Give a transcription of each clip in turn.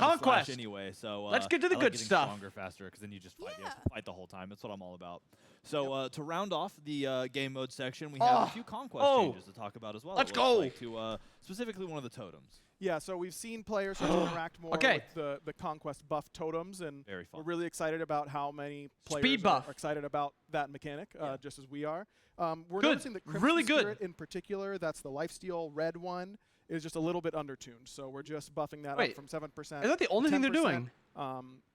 Conquest anyway. So let's get to the good stuff. Stronger faster, because then you just fight. You have to fight the whole time. That's what I'm all about. So to round off the game mode section, we have a few conquest changes to talk about as well. Let's go to specifically one of the totems. Yeah, so we've seen players start to interact more with the Conquest buff totems, and we're really excited about how many players are excited about that mechanic, just as we are. We're noticing that Crimson Spirit in particular, that's the lifesteal red one, is just a little bit undertuned. So we're just buffing that up from 7%. Is that the only thing they're doing?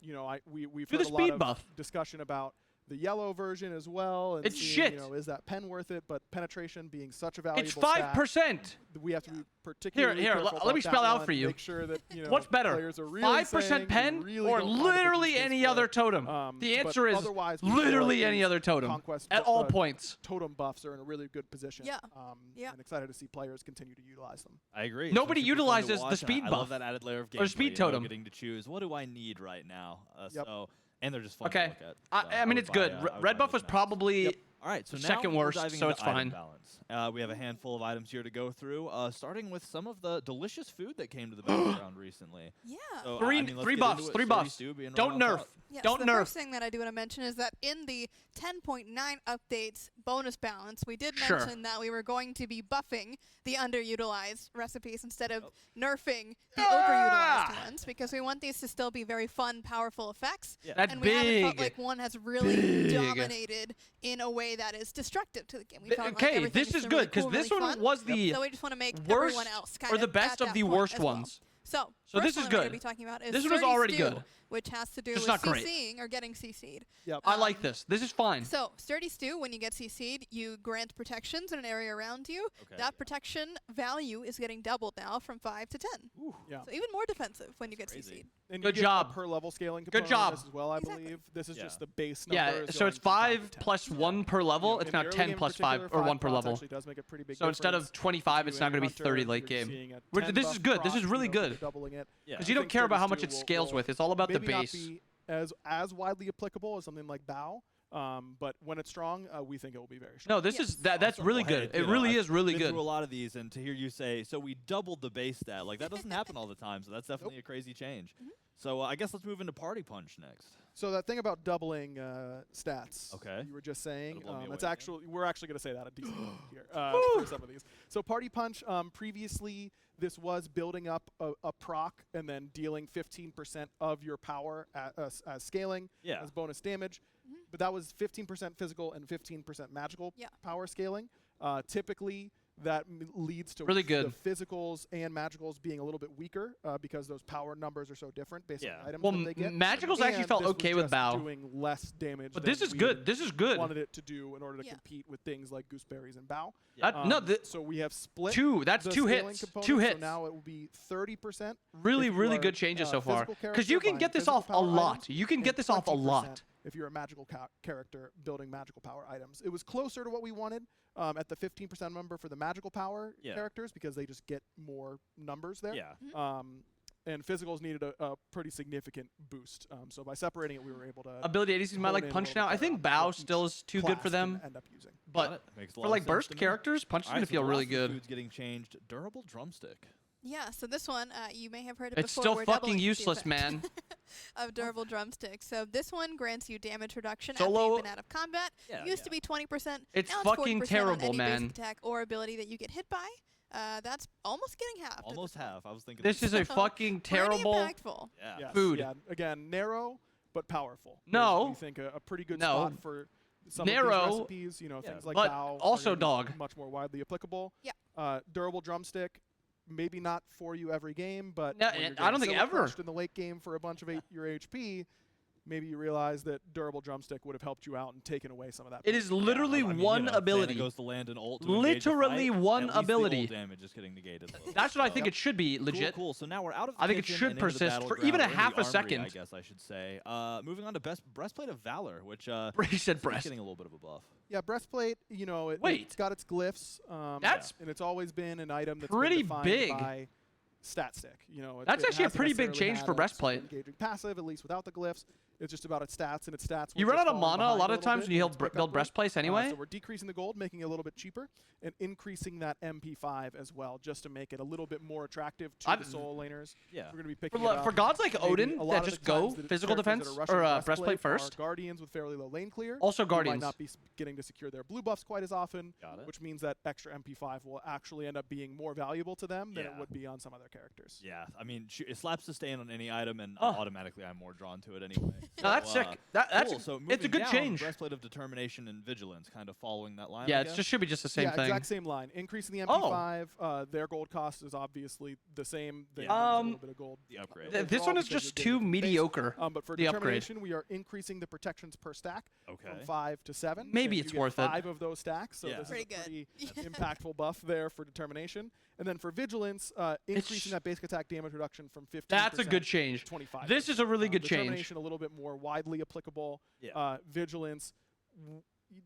You know, we've heard a lot of discussion about the yellow version as well. And it's shit. You know, is that pen worth it? But penetration being such a valuable It's 5%. We have to be particularly careful let me spell out for you. Make sure that, you know, what's better, players are really 5% pen or literally any other totem? The answer is literally any other totem at all points. Totem buffs are in a really good position. Yeah. And excited to see players continue to utilize them. I agree. Nobody utilizes the speed buff. I love that added layer of gameplay. Or speed totem. Getting to choose what do I need right now. And they're just fun to look at. So I mean, it's good. Red buff was probably all right, so now second worst, so it's fine. Balance. We have a handful of items here to go through, starting with some of the delicious food that came to the battleground recently. Yeah. So, three buffs. Don't nerf. Yeah, Don't so nerf. The first thing that I do want to mention is that in the 10.9 updates bonus balance, we did mention that we were going to be buffing the underutilized recipes instead of nerfing the overutilized ones, because we want these to still be very fun, powerful effects. Yeah. That's and big. We haven't felt like one has really dominated in a way that is destructive to the game. We felt like this is good, because really this one was the so we just want to make worst everyone else or the best of the worst ones. So this is good. Be talking about is this one was already Stew, good, which has to do just with not CCing or getting CC'd. Yep. I like this. This is fine. So Sturdy Stew, when you get CC'd, you grant protections in an area around you. That protection value is getting doubled now from 5 to 10. So even more defensive when you get CC'd. And good job. Per level scaling good job. As well, I believe. This is just the base number. Yeah, so it's 5 plus 1 per level. It's now 10 plus 5 or 1 per level. Does make a pretty big so instead of 25, it's now going to be 30 late game. This is good. This is really good. Because you don't care about how much it scales with. It's all about the base. Maybe not be as widely applicable as something like Bow. But when it's strong, we think it will be very strong. No, this is that's really good. It really is really good. I've been through a lot of these, and to hear you say, so we doubled the base stat, like that doesn't happen all the time. So that's definitely a crazy change. So I guess let's move into Party Punch next. So that thing about doubling stats, you were just saying, we're actually going to say that a decent amount here for some of these. So Party Punch, previously this was building up a proc and then dealing 15% of your power as scaling as bonus damage. But that was 15% physical and 15% magical power scaling. Typically, that leads to really good. The physicals and magicals being a little bit weaker because those power numbers are so different based on the items that they get. Magicals actually felt okay with Bow. Doing less damage. But this is good. This is good. Wanted it to do in order to compete with things like gooseberries and Bow. So we have split. That's 2 hits. 2 hits. So now it will be 30%. Really good changes so far. Because you can get this off a lot. You can get this off a lot. If you're a magical character building magical power items. It was closer to what we wanted at the 15% number for the magical power characters, because they just get more numbers there. And physicals needed a pretty significant boost. So by separating it, we were able to... Ability ADCs might like Punch now. I think Bow still is too good for them. End up using. But for like burst characters, Punch is going to feel really good. Food's getting changed. Durable Drumstick. Yeah, so this one, you may have heard it it's before. It's still fucking useless, man. Of durable drumstick. So this one grants you damage reduction after you've been out of combat. It used to be 20%. It's now fucking it's 40% terrible, on any man. basic attack or ability that you get hit by. That's almost getting half. Almost half. I was thinking. This is a fucking terrible impactful. food. Yeah. Again, narrow but powerful. No. We think a pretty good spot for some of these recipes. You know, things like but Bow also dog. Much more widely applicable. Yeah. Durable drumstick. Maybe not for you every game, but I don't think ever. In the late game for a bunch of your HP, maybe you realize that durable drumstick would have helped you out and taken away some of that. It is literally one ability. Goes to land an ult. Literally one ability. Damage is getting negated. That's what I think it should be. Legit. Cool. So now we're out of. I think it should persist for even a half a second. I guess I should say. Moving on to breastplate of valor, which he said breast. Getting a little bit of a buff. Yeah, breastplate. You know, it's got its glyphs. And it's always been an item that's pretty been defined big. By stat stick. You know, that's actually a pretty big change for breastplate. Engaging passive, at least without the glyphs. It's just about its stats, and its stats. You run out of mana a lot of times when you build breastplates anyway. So we're decreasing the gold, making it a little bit cheaper, and increasing that MP5 as well, just to make it a little bit more attractive to the solo laners. Yeah. We're gonna be picking it up. For gods like Odin that just go physical defense or breastplate first. Guardians with fairly low lane clear. Also Guardians might not be getting to secure their blue buffs quite as often, Got which means that extra MP5 will actually end up being more valuable to them than it would be on some other characters. Yeah, I mean, it slaps sustain on any item, and automatically I'm more drawn to it anyway. No, that's sick. That's cool. So it's a good down, change. Breastplate of Determination and Vigilance, kind of following that line. Yeah, it just should be just the same thing. Exact same line. Increasing the MP5, their gold cost is obviously the same. They a little bit of gold. The upgrade. This one is just too mediocre. But for Determination, we are increasing the protections per stack from 5 to 7. Maybe it's worth it. 5 of those stacks, so this is a pretty impactful buff there for Determination. And then for Vigilance, increasing that basic attack damage reduction from 15%. That's a good change. To 25%. This is a really good change. Determination a little bit more widely applicable. Vigilance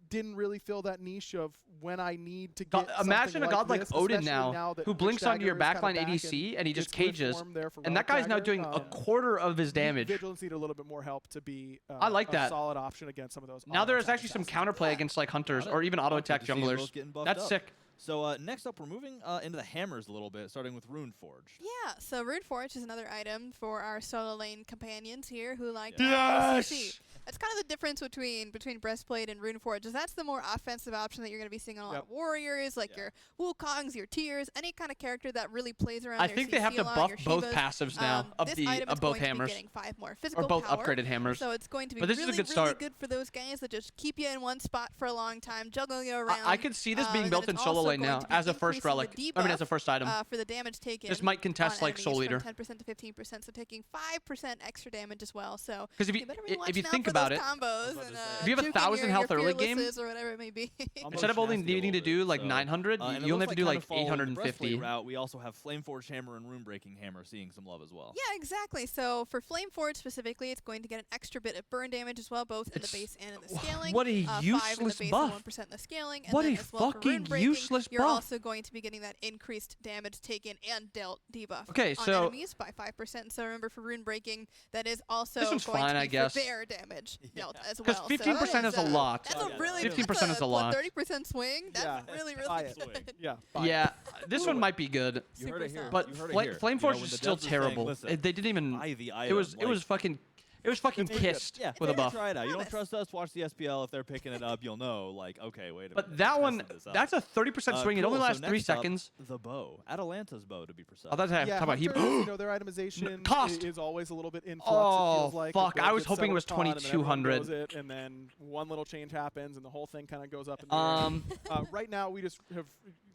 didn't really fill that niche of when I need to get imagine a like god like this, Odin now who blinks onto your backline ADC and he just cages, and that guy's now doing a quarter of his damage. Vigilance need a little bit more help to be I like that. a solid option against some of those. Now there's actually some counterplay against like hunters or even auto attack junglers. That's sick. So next up, we're moving into the hammers a little bit, starting with Runeforged. Yeah, so Runeforged is another item for our solo lane companions here who like Yes! That's kind of the difference between Breastplate and Runeforged, is that's the more offensive option that you're going to be seeing on a lot of warriors, like your Wukongs, your Tears, any kind of character that really plays around. I think they have to buff both passives now of both hammers. Getting 5 more physical or both power, upgraded hammers. So it's going to be this really, is a good start. really good for those guys that just keep you in one spot for a long time, juggling you around. I could see this being built in solo lane now as a first relic. I mean, as a first item. For the damage taken. This might contest like Soul Eater. 10% to 15%, so taking 5% extra damage as well. So because if you think about it, combos if you have 1,000 health early game, or whatever it may be, instead of only needing to do like 900, you only have to do like 850. Route, we also have Flameforged Hammer and Runebreaking Hammer seeing some love as well. Yeah, exactly. So for Flameforged specifically, it's going to get an extra bit of burn damage as well, both in the base and in the scaling. What a useless buff! 1% in the scaling. And what then a as well fucking useless buff! You're also going to be getting that increased damage taken and dealt debuff on enemies by 5%. So remember, for Runebreaking, that is also going to be for their damage dealt as well. Because 15% is a lot. That's a really 15% is a lot. 30% swing. That's really good. Yeah, this one might be good. You heard it here. But Flameforged is still terrible. They didn't even. It was fucking. It was fucking kissed with a buff. Try it out. You don't trust us? Watch the SPL. If they're picking it up, you'll know. Like, okay, wait a minute. But that one, that's a 30% swing. It only lasts 3 seconds. The bow, Atalanta's bow, to be precise. Oh, that's talking about you know, their itemization is always a little bit in flux. Oh, it feels like fuck! I was hoping it was 2,200. And then one little change happens, and the whole thing kind of goes up in the air. Right now, we just have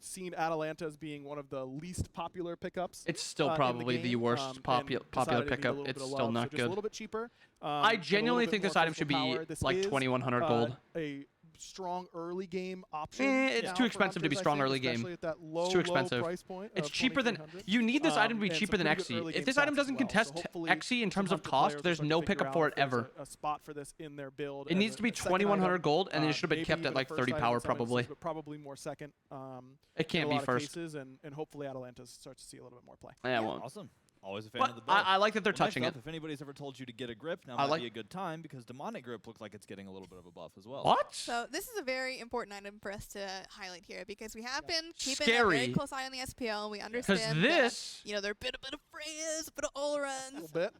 seen Atalanta as being one of the least popular pickups. It's still probably the worst popular pickup. It's still not good. A little bit cheaper. I genuinely think this item should be like 2,100 gold. A strong early game option. It's too expensive to be strong early game. It's too expensive. It's cheaper than. You need this item to be cheaper than XE. If this item doesn't contest XE in terms of cost, there's no pickup for it ever. A spot for this in their build. It needs to be 2,100 gold, and it should have been kept at like 30 power probably. But probably more second. It can't be first. And hopefully Atalanta starts to see a little bit more play. Yeah, it won't. Awesome. Always a fan of the bow. I like that they're touching it. If anybody's ever told you to get a grip, now might be a good time because demonic grip looks like it's getting a little bit of a buff as well. What? So this is a very important item for us to highlight here because we have been keeping a very close eye on the SPL. We understand that, you know, there are a bit of Freya's, a bit of Olruns,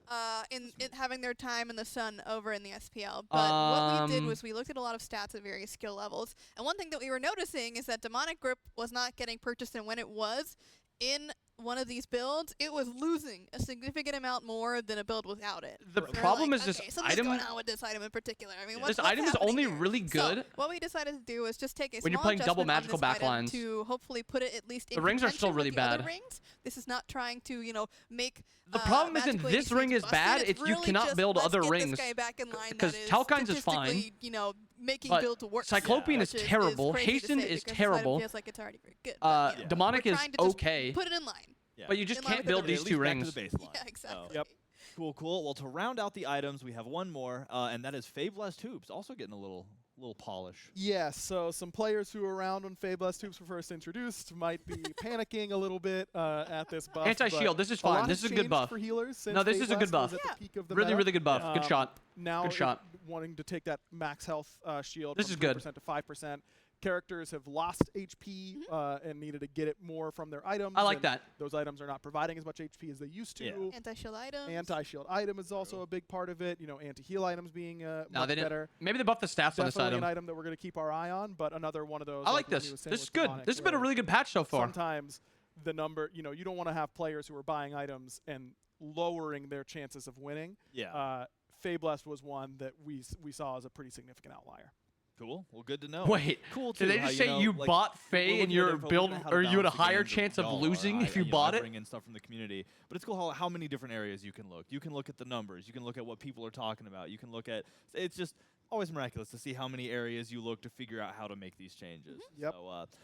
in having their time in the sun over in the SPL. But what we did was we looked at a lot of stats at various skill levels, and one thing that we were noticing is that demonic grip was not getting purchased, and when it was in one of these builds, it was losing a significant amount more than a build without it. The problem is this item. Going on with this item in particular. I mean, this item is only really good. So what we decided to do was just take a when you're small playing double magical adjustment on backlines this item to hopefully put it at least in the rings are still really with the other bad. Rings. This is not trying to, you know, make the problem isn't this ring is bad. It's you cannot build other rings because Talkine's is fine. You know, making but build to work. Cyclopean is terrible. Hasten is terrible. Feels like it's already very good. Demonic is okay. Put it in line. Yeah. But you just can't build these two rings. Yeah, exactly. Yep. Cool. Well, to round out the items, we have one more, and that is Fabless Tubes, also getting a little little polish. Yeah, so some players who were around when Fabless Tubes were first introduced might be panicking a little bit at this buff. Anti-shield, this is fine. This is a good buff. For healers since no, this is a good buff. Really, really good buff. Good shot. Now good shot. Wanting to take that max health shield this from is good. 2% to 5%. Characters have lost HP and needed to get it more from their items. I like that. Those items are not providing as much HP as they used to. Yeah. Anti-shield items. Anti-shield item is also a big part of it. You know, anti-heal items being much better. Maybe they buffed the stats on this item. Definitely an item that we're going to keep our eye on, but another one of those. I like this. This is good. This has been a really good patch so far. Sometimes the number, you know, you don't want to have players who are buying items and lowering their chances of winning. Yeah. Fabless was one that we saw as a pretty significant outlier. Cool. Well, good to know. Wait, cool too. Did they just say you bought Faye and your build, or you had a higher chance of losing if you bought it? Bring in stuff from the community, but it's cool how many different areas you can look. You can look at the numbers. You can look at what people are talking about. You can look at. It's just always miraculous to see how many areas you look to figure out how to make these changes. Yep.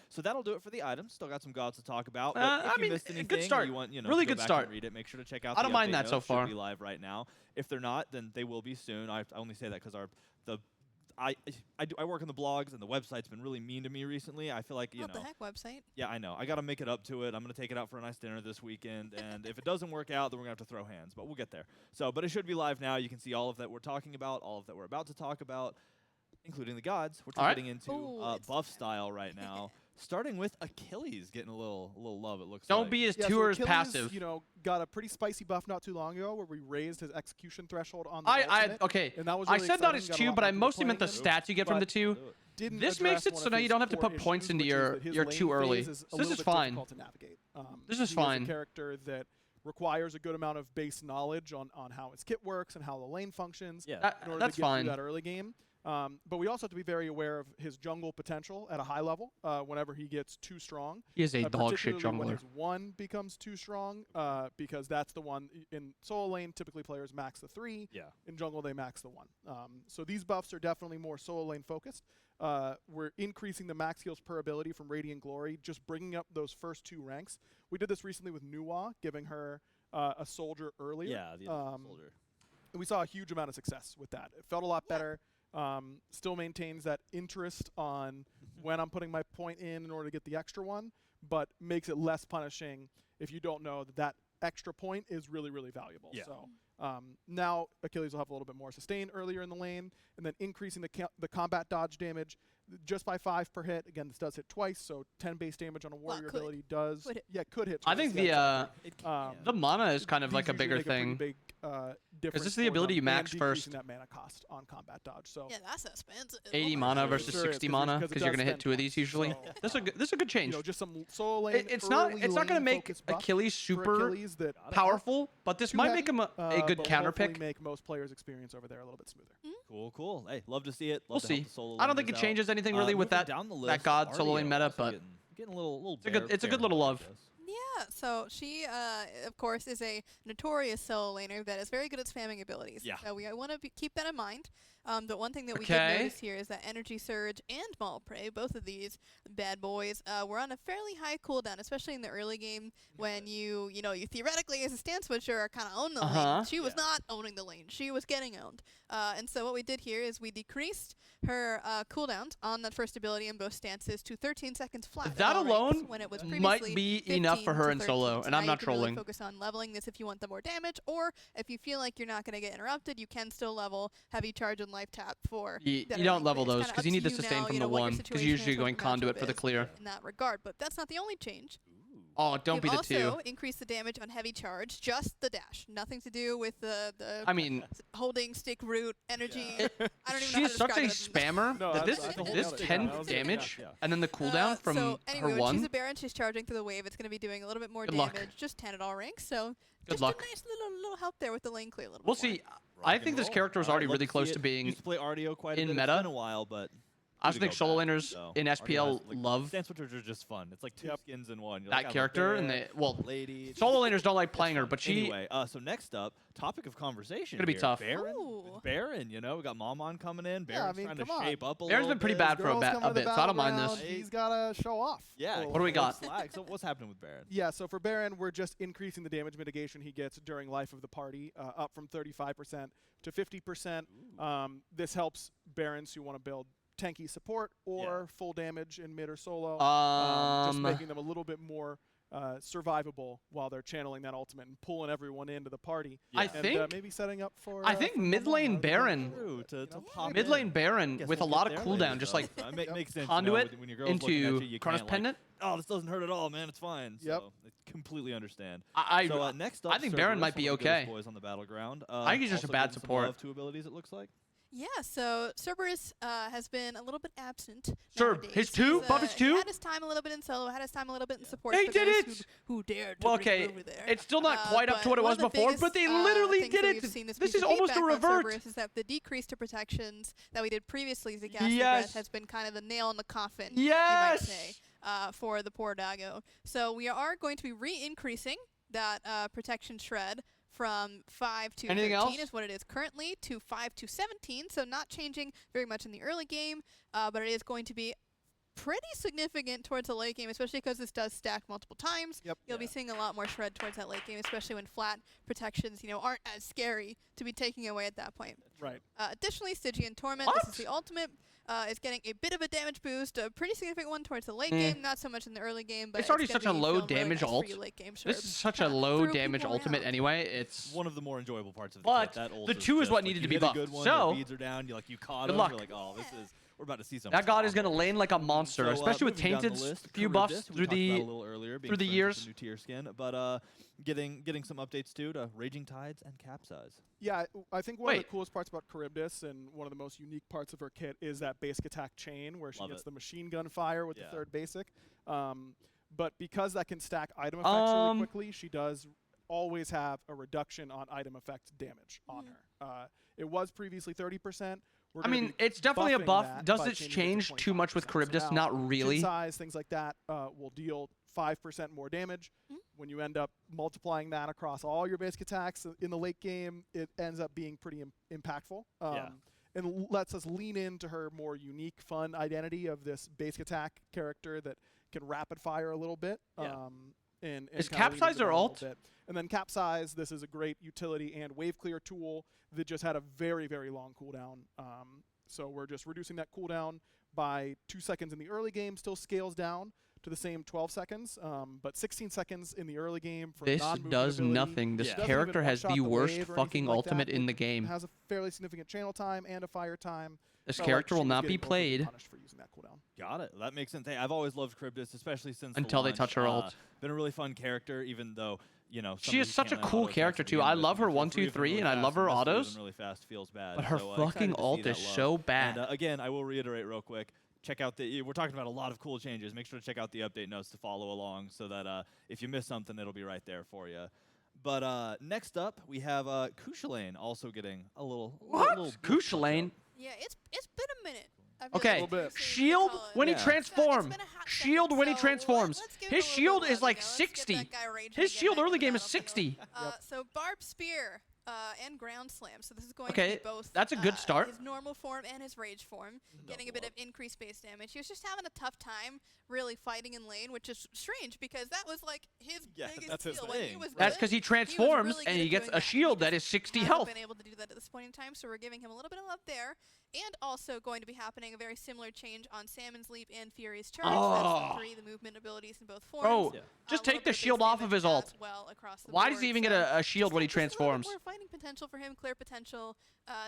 So that'll do it for the items. Still got some gods to talk about. But I if you mean, missed anything, good start. You want, you know, really to go good back start. And read it. Make sure to check out. I don't mind that so far. Should be live right now. If they're not, then they will be soon. I only say that because I work on the blogs, and the website's been really mean to me recently. I feel like, you know. What the heck website? Yeah, I know. I got to make it up to it. I'm going to take it out for a nice dinner this weekend, and if it doesn't work out, then we're going to have to throw hands, but we'll get there. So, but it should be live now. You can see all of that we're talking about, all of that we're about to talk about, including the gods, which we're getting into buff style right now. Starting with Achilles getting a little love, it looks like. Don't be as tour as passive. You know, got a pretty spicy buff not too long ago where we raised his execution threshold on the ultimate, okay. And that was I really said not as exciting. two, but I mostly meant the stats you get from the two. This makes it so now you don't have to put points into your two early. So this is fine. This is fine. He's a character that requires a good amount of base knowledge on how his kit works and how the lane functions. Yeah, in order that's to get fine. through that early game. But we also have to be very aware of his jungle potential at a high level whenever he gets too strong. He is a dog shit jungler. When his one becomes too strong, because that's the one in solo lane. Typically, players max the 3. Yeah. In jungle, they max the 1. So these buffs are definitely more solo lane focused. We're increasing the max heals per ability from Radiant Glory, just bringing up those first 2 ranks. We did this recently with Nuwa, giving her a soldier earlier. Yeah, the soldier. And we saw a huge amount of success with that. It felt a lot better. Still maintains that interest on when I'm putting my point in order to get the extra one, but makes it less punishing if you don't know that that extra point is really, really valuable. Yeah. So now Achilles will have a little bit more sustain earlier in the lane, and then increasing the combat dodge damage just by 5 per hit. Again, this does hit twice, so 10 base damage on a warrior ability does. Could hit twice. I think the mana is kind of like a bigger thing. Is this the ability you max first? That mana cost on combat dodge. So yeah, that's expensive. 80 mana versus 60 mana because you're gonna hit 2 of these usually. So this is a good change. You know, just some solo lane. It's not gonna make Achilles super powerful, but this might make him a good counter pick. Make most players' experience over there a little bit smoother. Cool. Hey, love to see it. We'll see. I don't think it changes anything really with that god solo lane meta, but getting a little. It's a good little love. Yeah, so she, of course, is a notorious solo laner that is very good at spamming abilities. Yeah. So we want to keep that in mind. The one thing that we did notice here is that Energy Surge and Maul Prey, both of these bad boys, were on a fairly high cooldown, especially in the early game when you theoretically as a stand switcher are kind of own the lane. She was not owning the lane. She was getting owned. And so what we did here is we decreased her cooldowns on that first ability in both stances to 13 seconds flat. That alone when it was might be enough for her in solo, and I'm not trolling. Really focus on leveling this if you want the more damage, or if you feel like you're not going to get interrupted, you can still level Heavy Charge and Life Tap for. You don't level those because you need the sustain from the one because you're usually going conduit for the clear. In that regard, but that's not the only change. Oh, don't be the 2. Also increase the damage on Heavy Charge, just the dash. Nothing to do with the I mean, holding stick root energy. I don't even know how to she's such a spammer that this 10 damage and then the cooldown from anyway, her when 1. she's a Baron, she's charging through the wave. It's going to be doing a little bit more damage. Just 10 at all ranks. So just a nice little help there with the lane clear a little bit. We'll see. I think this character is already really close to being used to play RDO quite a bit. in meta. It's been a while, but I also think solo laners in SPL love stand switchers are just fun. It's like 2 skins in one. You're that like, character, and lady. Solo laners don't like playing her, but she. Anyway, so next up, topic of conversation. It's gonna be tough. Baron, you know, we got MAMAN coming in. Baron's trying to shape up a little. Baron's been pretty bad for a bit, so I don't mind this. He's gotta show off. Yeah. What do we got? So what's happening with Baron? Yeah, so for Baron, we're just increasing the damage mitigation he gets during life of the party, up from 35% to 50%. This helps Barons who want to build tanky support or full damage in mid or solo, just making them a little bit more survivable while they're channeling that ultimate and pulling everyone into the party. I think maybe setting up for. I think mid lane Baron, mid lane Baron with a lot of cooldown, just like conduit into Chronos Pendant. Oh, this doesn't hurt at all, man. It's fine. Yep. So I completely understand. So next up, I think Baron might be okay. Boys on the battleground. I think he's just a bad support. Two abilities, it looks like. Yeah, so Cerberus has been a little bit absent. His 2? Buff his 2? He had his time a little bit in solo, had his time a little bit in support. They did it! Who dared to bring it over there. It's still not quite up to what it was before, but they literally did it! This is almost a revert! Cerberus is that the decrease to protections that we did previously as a Ghastly Breath has been kind of the nail in the coffin, you might say, for the poor Doggo. So we are going to be re-increasing that protection shred from 5 to 13 is what it is currently, to 5 to 17, so not changing very much in the early game, but it is going to be pretty significant towards the late game, especially because this does stack multiple times. You'll be seeing a lot more shred towards that late game, especially when flat protections, aren't as scary to be taking away at that point. Right. Additionally, Stygian Torment, this is the ultimate. Is getting a bit of a damage boost, a pretty significant one towards the late game, not so much in the early game, but it's already such a low damage ult. This is such a low damage ultimate anyway. It's one of the more enjoyable parts of the kit. But the 2 is what needed to be buffed. So, beads are down, you caught him, you're like, oh, we're about to see something. That god is going to lane like a monster, especially with Tainted's few buffs through the years. New tier skin, but getting some updates too to Raging Tides and Capsize. Yeah, I think one of the coolest parts about Charybdis and one of the most unique parts of her kit is that basic attack chain where she gets the machine gun fire with the 3rd basic. But because that can stack item effects really quickly, she does always have a reduction on item effect damage on her. It was previously 30%. I mean, it's definitely a buff. Does it change too much with Charybdis? Not really. Chin size, things like that will deal 5% more damage. When you end up multiplying that across all your basic attacks in the late game, it ends up being pretty impactful. And lets us lean into her more unique, fun identity of this basic attack character that can rapid fire a little bit. And is Capsize her ult? And then Capsize, this is a great utility and wave clear tool that just had a very, very long cooldown. So we're just reducing that cooldown by 2 seconds in the early game, still scales down to the same 12 seconds, but 16 seconds in the early game for non-movement does ability. nothing. This character has the worst fucking ultimate in the game. It has a fairly significant channel time and a fire time. This character will not be played. For using that cooldown. Got it. That makes sense. Hey, I've always loved Charybdis, especially since until they touch her ult. Been a really fun character, even though she is such a cool character too. I love her 1, 2, 3, and I love her autos. Really fast feels bad. But her fucking ult is so bad. And again, I will reiterate real quick. Check out we're talking about a lot of cool changes. Make sure to check out the update notes to follow along so that if you miss something, it'll be right there for you. But next up, we have Kushalane also getting a little... Kushalane? Yeah, it's been a minute. Okay, shield when he transforms. Shield when he transforms. His shield is like 60. His shield early game is 60. So Barb Spear and Ground Slam. So this is going to be both. That's a good start. His normal form and his rage form, getting a bit of increased base damage. He was just having a tough time really fighting in lane, which is strange because that was like his biggest skill. That's because he transforms and he gets a shield that is 60 health. Been able to do that at this point in time, so we're giving him a little bit of love there. And also going to be happening a very similar change on Salmon's Leap and Fury's Charge. That's the movement abilities in both forms. Bro, just take the shield off of his ult. Why does he even get a shield when he transforms? More fighting potential for him, clear potential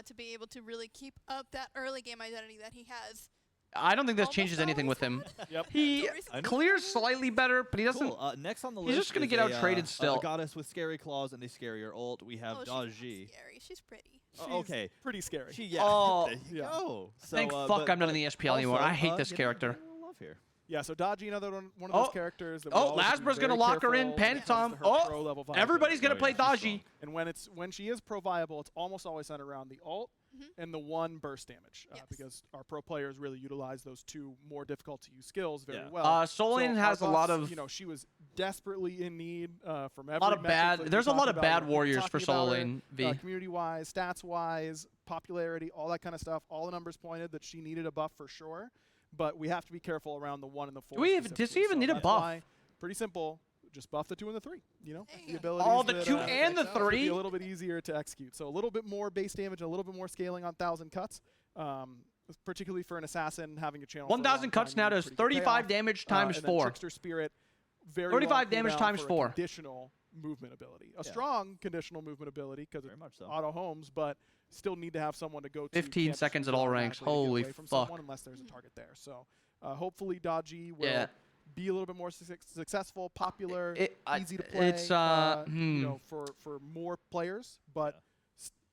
to be able to really keep up that early game identity that he has. I don't think this changes anything with him. He clears slightly better, but he doesn't. Cool. Next on the list, he's just gonna get out traded still. A goddess with scary claws and a scarier ult. We have Daji. She's pretty. Okay, pretty scary. There you go. So, thank fuck I'm not in the SPL anymore. I hate this character. Love here. Yeah, so Daji, another one of those characters. That Lasbra's gonna lock her in. Pantom. Everybody's gonna play Daji. And when she is pro viable, it's almost always centered around the ult and the 1 burst damage, because our pro players really utilize those 2 more difficult to use skills very well. Solane has a lot of. She was desperately in need from every. A lot of bad. There's a lot of bad warriors for Solane V. Community-wise, stats-wise, popularity, all that kind of stuff. All the numbers pointed that she needed a buff for sure, but we have to be careful around the 1 and the 4. Does he even need a buff? Pretty simple. Just buff the 2 and the 3. The abilities. The 2 and the 3. Be a little bit easier to execute. So a little bit more base damage, and a little bit more scaling on 1,000 cuts. particularly for an assassin having a channel. 1,000 cuts now does 35 damage times 4. Trickster Spirit, very 35 damage times 4. Conditional movement ability, a strong conditional movement ability because very much so. Auto homes, but still need to have someone to go to. 15 seconds at all ranks. Holy fuck! Unless there's a target there, so hopefully Dodgy will be a little bit more successful, popular, easy to play. It's you know, for more players, but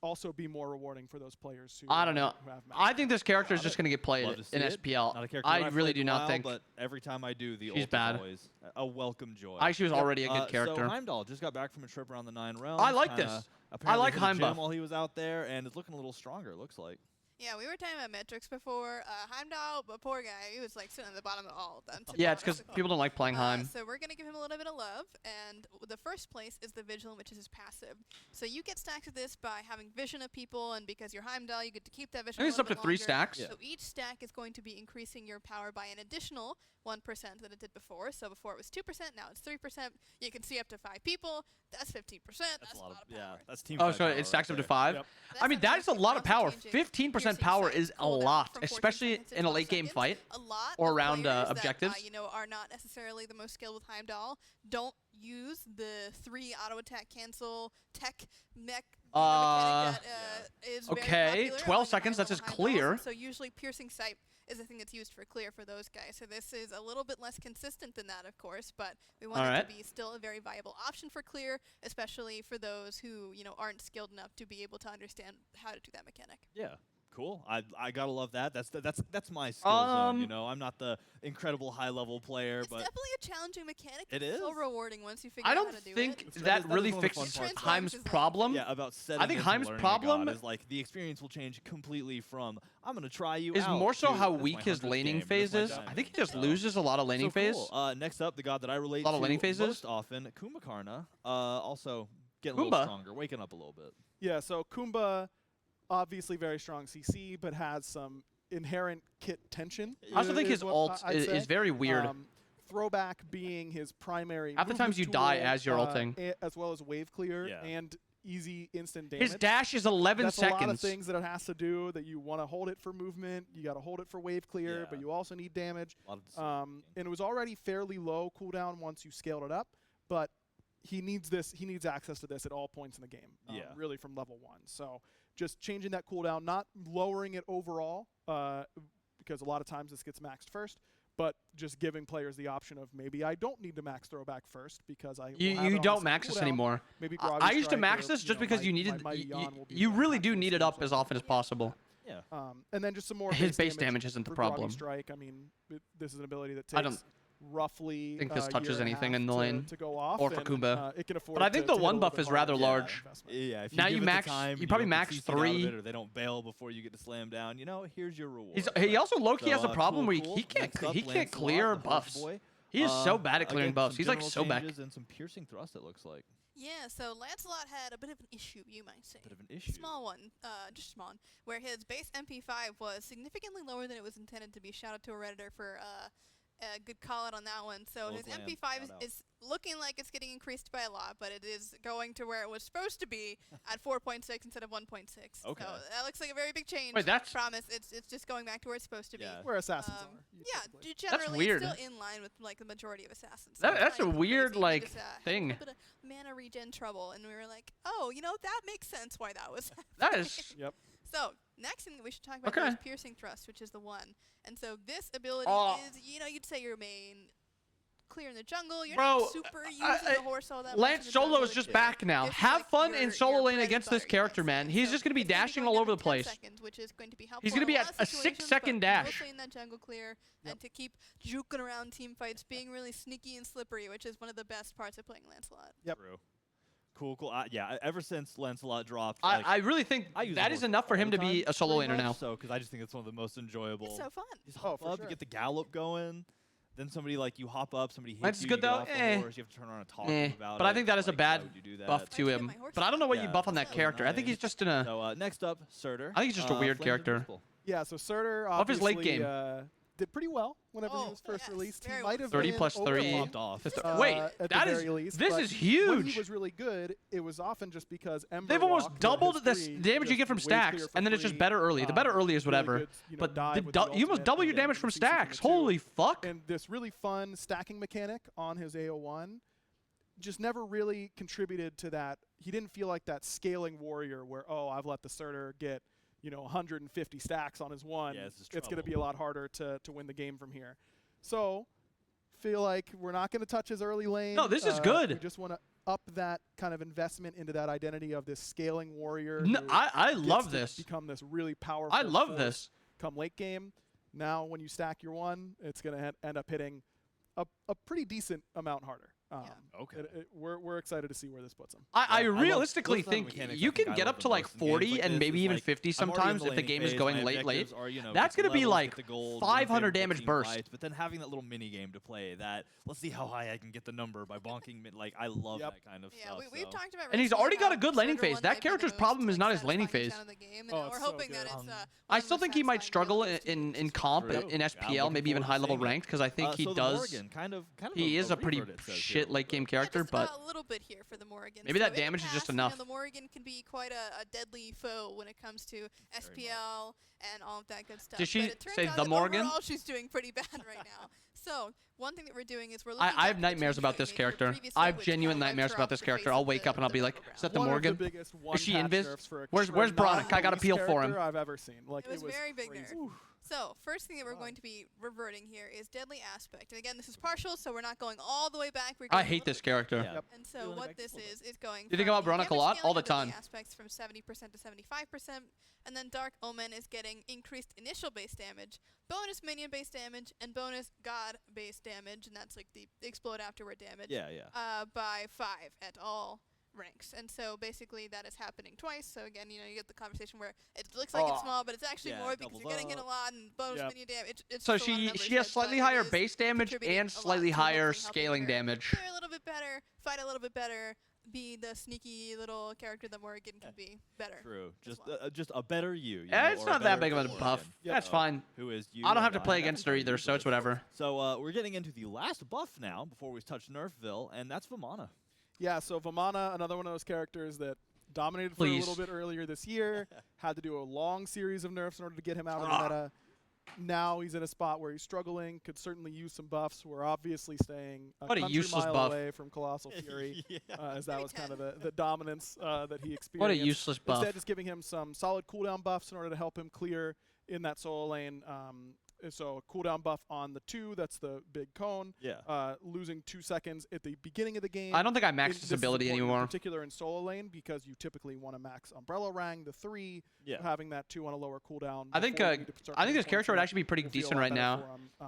also be more rewarding for those players who. I don't know. I think this character is just going to get played in SPL. Not a character I really do not think. But every time I do, the she's bad. Is always a welcome joy. She was already a good character. So Heimdall just got back from a trip around the 9 realms. I like this. I like Heimdall while he was out there, and it's looking a little stronger. It looks like. Yeah, we were talking about metrics before. Heimdall, but poor guy, he was like sitting at the bottom of all of them. Yeah, it's because people don't like playing Heim. So we're going to give him a little bit of love, and the first place is the Vigilant, which is his passive. So you get stacks of this by having vision of people, and because you're Heimdall, you get to keep that vision. I think it's up to 3 stacks. Yeah. So each stack is going to be increasing your power by an additional 1% that it did before. So before it was 2%, now it's 3%. You can see up to 5 people. That's 15%. That's a lot of power. Yeah, that's team. Oh, so it stacks up to 5? Yep. I mean, that is a lot of power. 15% power is a lot, especially in a late game fight or around objectives. That, you know, are not necessarily the most skilled with Heimdall. Don't use the 3 auto attack cancel tech mech. Is okay, 12 seconds. That's just clear. So usually piercing sight is the thing that's used for clear for those guys. So this is a little bit less consistent than that, of course, but we want it to be still a very viable option for clear, especially for those who, you know, aren't skilled enough to be able to understand how to do that mechanic. Yeah. Cool. I gotta love that. That's my skill zone. You know, I'm not the incredible high level player, but it's definitely a challenging mechanic. It is so rewarding once you figure out out how to do it. I don't think that really fixes Heim's problem. Yeah, about setting. I think Heim's problem is like the experience will change completely from I'm gonna try you is out more so how weak his laning phase is. I think he just loses a lot of laning phase. Next up, the god that I relate to most often, Kumbhakarna, also getting a little stronger, waking up a little bit. Yeah, so Kumba. Obviously very strong CC, but has some inherent kit tension. I also think his ult is very weird. Throwback being his primary. Half the times you die as you're ulting. As well as wave clear and easy instant damage. His dash is 11 seconds. That's a lot of things that it has to do, that you want to hold it for movement, you got to hold it for wave clear, but you also need damage. And it was already fairly low cooldown once you scaled it up, but he needs this. He needs access to this at all points in the game. Really from level 1. So just changing that cooldown, not lowering it overall, because a lot of times this gets maxed first, but just giving players the option of maybe I don't need to max throwback first because you don't max this anymore. Maybe I used to max this just because you needed you really do need it up as often as possible. Yeah. And then just some more. His base damage isn't the problem. Strike. I mean, this is an ability that takes roughly think this touches anything in the lane to go off, or for Kumba. It can afford but I think the 1 buff is rather large. Yeah, if now you max, you probably max 3. Or they don't bail before you get to slam down. You know, here's your reward. He also low-key has a problem where he can't clear buffs. He is so bad at clearing buffs. He's like so back. And some piercing thrust, it looks like. Yeah, so Lancelot had a bit of an issue, you might say. Bit of an issue. Small one, just small one, where his base MP5 was significantly lower than it was intended to be. Shout out to a Redditor for a good call out on that one. So his MP5 is looking like it's getting increased by a lot, but it is going to where it was supposed to be at 4.6 instead of 1.6. Okay. So that looks like a very big change. Wait, that's promise. It's just going back to where it's supposed to be. Where assassins are. Yeah, generally that's weird. It's still in line with like the majority of assassins. That's a weird like thing. A bit of mana regen trouble, and we were like, oh, you know, that makes sense why that was happening. That is. Yep. So next thing that we should talk about is piercing thrust, which is the 1. And so this ability is, you know, you'd say your main clear in the jungle. You're not super using the horse all that much. Lance Solo is just back now. Have fun in solo lane against this character, man. He's just going to be dashing all over the place. Which is going to be helpful. He's going to be at a 6-second dash. Mostly in that jungle clear, and to keep juking around team fights, being really sneaky and slippery, which is one of the best parts of playing Lancelot. Yep. True. Cool. Yeah, ever since Lancelot dropped, I really think that is enough for him to be a solo laner now. So, because I just think it's one of the most enjoyable. It's so fun. Just hop up, you get the gallop going. Then somebody you hop up, somebody hits That's you, good you though. off the horse, you have to turn around and talk about but it. I think that is a bad buff to him. But I don't know what you buff on that so character. I think he's just in a. So next up, Surtur. I think he's just a weird character. Yeah, so Surtur of his late game. did pretty well whenever he was first released. He might have 30 plus 3. Wait, this is huge. When he was really good, it was often just because Ember they've almost doubled the damage you get from stacks, and then it's just better early. The better early is whatever, really good, but you almost double your damage from stacks. Holy fuck! And this really fun stacking mechanic on his AO1 just never really contributed to that. He didn't feel like that scaling warrior where, oh, I've let the Surtur get 150 stacks on his one. Yeah, it's going to be a lot harder to win the game from here. So, feel like we're not going to touch his early lane. No, this is good. We just want to up that kind of investment into that identity of this scaling warrior. No, I love this. Become this really powerful. I love this. Come late game. Now, when you stack your one, it's going to end up hitting a pretty decent amount harder. Okay. We're excited to see where this puts him. I realistically think you can get up to like 40 and maybe even 50 sometimes if the game is going late. That's going to be like 500 damage burst. But then having that little mini game to play, that let's see how high I can get the number by bonking mid. Like I love that kind of stuff. We've talked about. And he's already got a good laning phase. That character's problem is not his laning phase. We're hoping that it's. I still think he might struggle in comp in SPL, maybe even high level ranked, because I think he does. He is a pretty shit late game character, but a little bit here for the Morrigan. Maybe that damage is just enough. The Morrigan can be quite a deadly foe when it comes to SPL and all of that good stuff. Did she but it turns say out the that Morrigan? Overall, she's doing pretty bad right now. So one thing that we're doing is we're looking. I have nightmares about this character. I have genuine nightmares about this character. I'll wake up and I'll be like, is that the Morrigan? Is she invis? Where's Bronic? I got a peel for him. I've ever seen. Like it was very big there. So, first thing that we're going to be reverting here is Deadly Aspect. And again, this is partial, so we're not going all the way back. I hate this character. Yep. And so what this is going you think about Bronic a lot? All the time. Aspects from 70% to 75%. And then Dark Omen is getting increased initial base damage, bonus minion base damage, and bonus god base damage. And that's like the explode afterward damage. By 5 at all ranks. And so basically that is happening twice. So again, you get the conversation where it looks like it's small, but it's actually more because you're getting hit a lot and bonus minion damage. So she has slightly higher base damage and slightly higher scaling damage. Play a little bit better, fight a little bit better, be the sneaky little character that Morrigan can be better. True. Just a better you. It's not that big of a buff. That's fine. Who is you? I don't have to play against her either, so it's whatever. So we're getting into the last buff now before we touch Nerfville, and that's Vamana. Yeah, so Vamana, another one of those characters that dominated for a little bit earlier this year, had to do a long series of nerfs in order to get him out of the meta. Now he's in a spot where he's struggling, could certainly use some buffs. We're obviously staying a country mile away from Colossal Fury, as that was kind of the dominance that he experienced. What a useless buff. Instead, just giving him some solid cooldown buffs in order to help him clear in that solo lane. So a cooldown buff on the 2, that's the big cone. Losing 2 seconds at the beginning of the game. I don't think I maxed this ability anymore. In particular in solo lane, because you typically want to max Umbrella Rang, the 3, having that 2 on a lower cooldown. I think this character would actually be pretty decent right now.